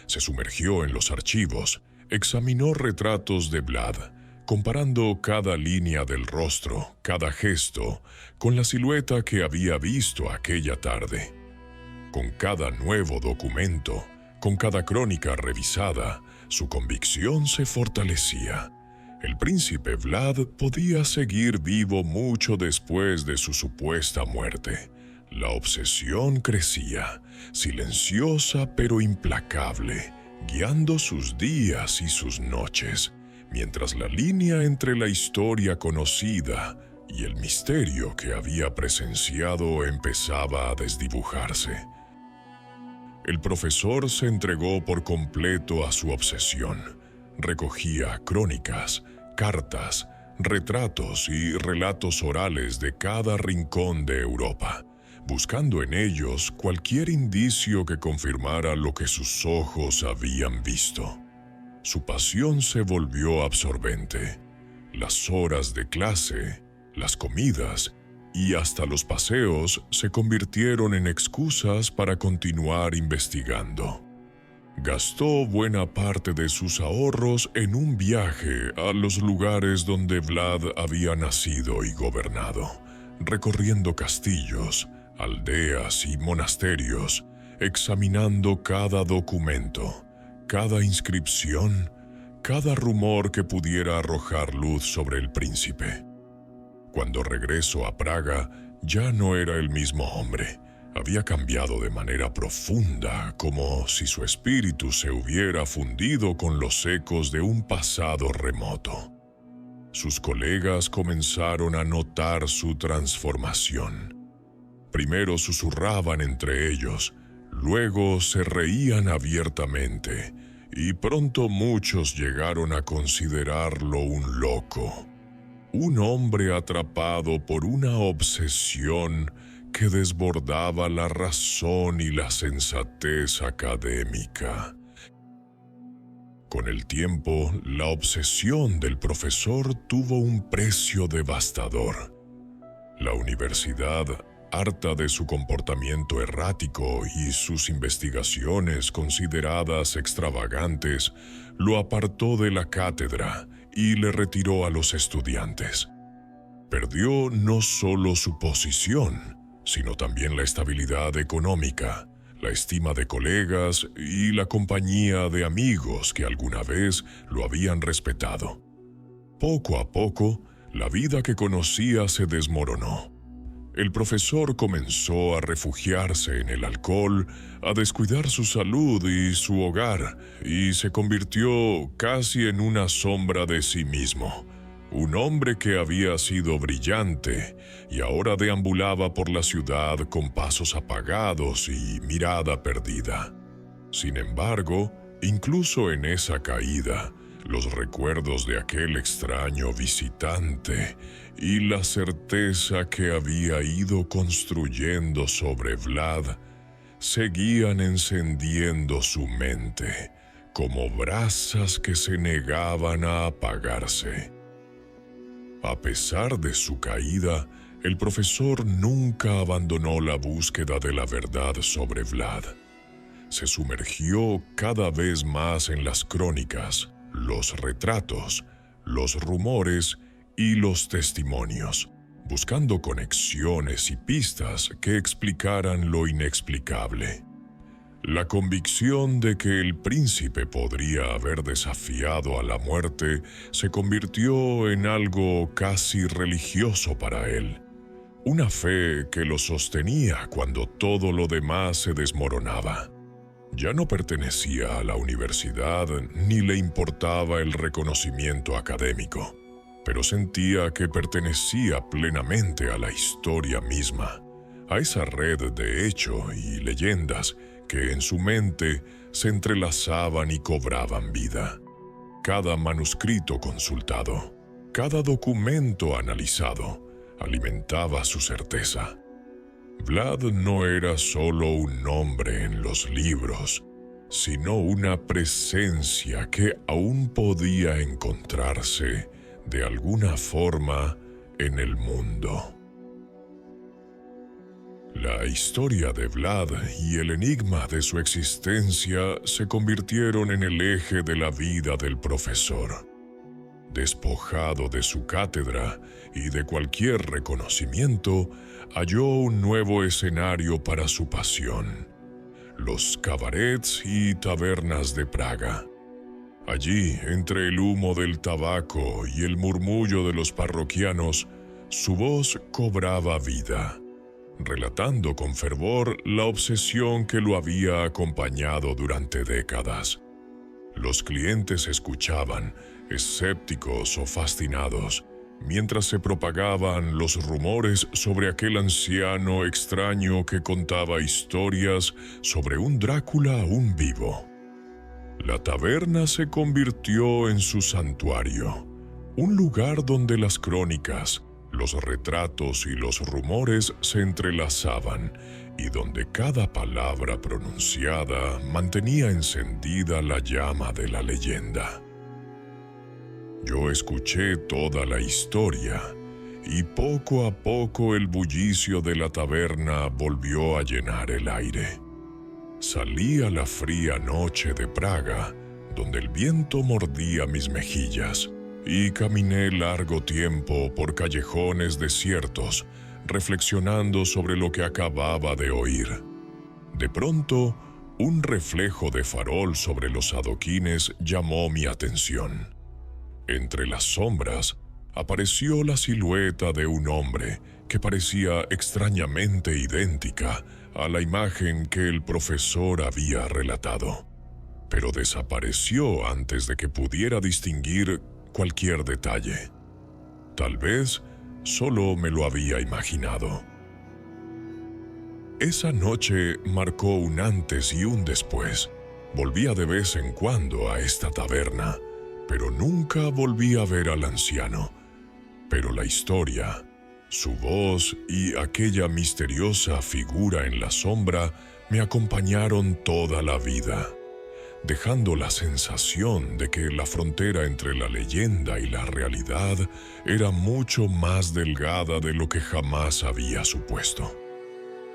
Se sumergió en los archivos, examinó retratos de Vlad, comparando cada línea del rostro, cada gesto, con la silueta que había visto aquella tarde. Con cada nuevo documento, con cada crónica revisada, su convicción se fortalecía. El príncipe Vlad podía seguir vivo mucho después de su supuesta muerte. La obsesión crecía, silenciosa pero implacable, guiando sus días y sus noches, mientras la línea entre la historia conocida y el misterio que había presenciado empezaba a desdibujarse. El profesor se entregó por completo a su obsesión. Recogía crónicas, cartas, retratos y relatos orales de cada rincón de Europa, buscando en ellos cualquier indicio que confirmara lo que sus ojos habían visto. Su pasión se volvió absorbente. Las horas de clase, las comidas y hasta los paseos se convirtieron en excusas para continuar investigando. Gastó buena parte de sus ahorros en un viaje a los lugares donde Vlad había nacido y gobernado, recorriendo castillos, aldeas y monasterios, examinando cada documento, cada inscripción, cada rumor que pudiera arrojar luz sobre el príncipe. Cuando regresó a Praga, ya no era el mismo hombre. Había cambiado de manera profunda, como si su espíritu se hubiera fundido con los ecos de un pasado remoto. Sus colegas comenzaron a notar su transformación. Primero susurraban entre ellos, luego se reían abiertamente, y pronto muchos llegaron a considerarlo un loco. Un hombre atrapado por una obsesión que desbordaba la razón y la sensatez académica. Con el tiempo, la obsesión del profesor tuvo un precio devastador. La universidad, harta de su comportamiento errático y sus investigaciones consideradas extravagantes, lo apartó de la cátedra y le retiró a los estudiantes. Perdió no solo su posición, sino también la estabilidad económica, la estima de colegas y la compañía de amigos que alguna vez lo habían respetado. Poco a poco, la vida que conocía se desmoronó. El profesor comenzó a refugiarse en el alcohol, a descuidar su salud y su hogar, y se convirtió casi en una sombra de sí mismo. Un hombre que había sido brillante y ahora deambulaba por la ciudad con pasos apagados y mirada perdida. Sin embargo, incluso en esa caída, los recuerdos de aquel extraño visitante y la certeza que había ido construyendo sobre Vlad seguían encendiendo su mente como brasas que se negaban a apagarse. A pesar de su caída, el profesor nunca abandonó la búsqueda de la verdad sobre Vlad. Se sumergió cada vez más en las crónicas, los retratos, los rumores y los testimonios, buscando conexiones y pistas que explicaran lo inexplicable. La convicción de que el príncipe podría haber desafiado a la muerte se convirtió en algo casi religioso para él, una fe que lo sostenía cuando todo lo demás se desmoronaba. Ya no pertenecía a la universidad ni le importaba el reconocimiento académico, pero sentía que pertenecía plenamente a la historia misma, a esa red de hecho y leyendas que en su mente se entrelazaban y cobraban vida. Cada manuscrito consultado, cada documento analizado, alimentaba su certeza. Vlad no era solo un nombre en los libros, sino una presencia que aún podía encontrarse de alguna forma en el mundo. La historia de Vlad y el enigma de su existencia se convirtieron en el eje de la vida del profesor. Despojado de su cátedra y de cualquier reconocimiento, halló un nuevo escenario para su pasión: los cabarets y tabernas de Praga. Allí, entre el humo del tabaco y el murmullo de los parroquianos, su voz cobraba vida, relatando con fervor la obsesión que lo había acompañado durante décadas. Los clientes escuchaban, escépticos o fascinados, mientras se propagaban los rumores sobre aquel anciano extraño que contaba historias sobre un Drácula aún vivo. La taberna se convirtió en su santuario, un lugar donde las crónicas, los retratos y los rumores se entrelazaban y donde cada palabra pronunciada mantenía encendida la llama de la leyenda. Yo escuché toda la historia y poco a poco el bullicio de la taberna volvió a llenar el aire. Salí a la fría noche de Praga, donde el viento mordía mis mejillas, y caminé largo tiempo por callejones desiertos, reflexionando sobre lo que acababa de oír. De pronto, un reflejo de farol sobre los adoquines llamó mi atención. Entre las sombras, apareció la silueta de un hombre que parecía extrañamente idéntica a la imagen que el profesor había relatado, pero desapareció antes de que pudiera distinguir cualquier detalle. Tal vez solo me lo había imaginado. Esa noche marcó un antes y un después. Volvía de vez en cuando a esta taberna, pero nunca volví a ver al anciano. Pero la historia, Su voz y aquella misteriosa figura en la sombra me acompañaron toda la vida, dejando la sensación de que la frontera entre la leyenda y la realidad era mucho más delgada de lo que jamás había supuesto.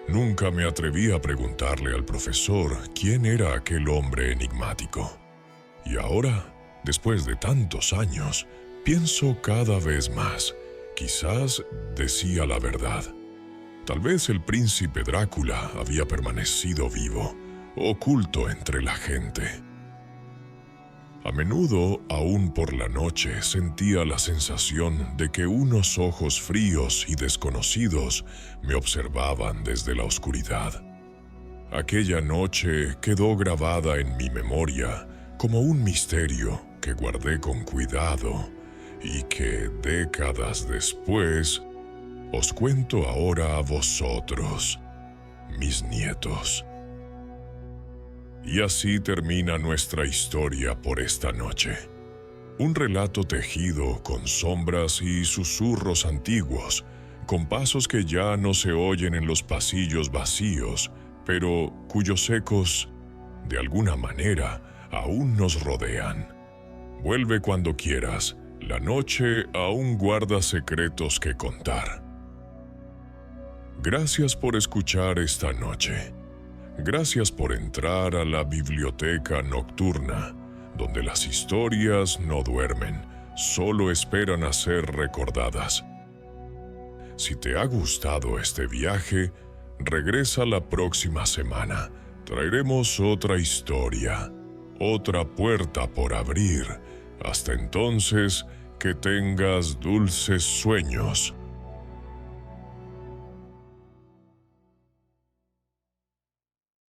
Nunca me atreví a preguntarle al profesor quién era aquel hombre enigmático. Y ahora, después de tantos años, pienso cada vez más. Quizás decía la verdad. Tal vez el príncipe Drácula había permanecido vivo, oculto entre la gente. A menudo, aún por la noche, sentía la sensación de que unos ojos fríos y desconocidos me observaban desde la oscuridad. Aquella noche quedó grabada en mi memoria como un misterio que guardé con cuidado y que décadas después os cuento ahora a vosotros, mis nietos. Y así termina nuestra historia por esta noche. Un relato tejido con sombras y susurros antiguos, con pasos que ya no se oyen en los pasillos vacíos, pero cuyos ecos, de alguna manera, aún nos rodean. Vuelve cuando quieras, la noche aún guarda secretos que contar. Gracias por escuchar esta noche. Gracias por entrar a la biblioteca nocturna, donde las historias no duermen, solo esperan a ser recordadas. Si te ha gustado este viaje, regresa la próxima semana. Traeremos otra historia, otra puerta por abrir. Hasta entonces, que tengas dulces sueños.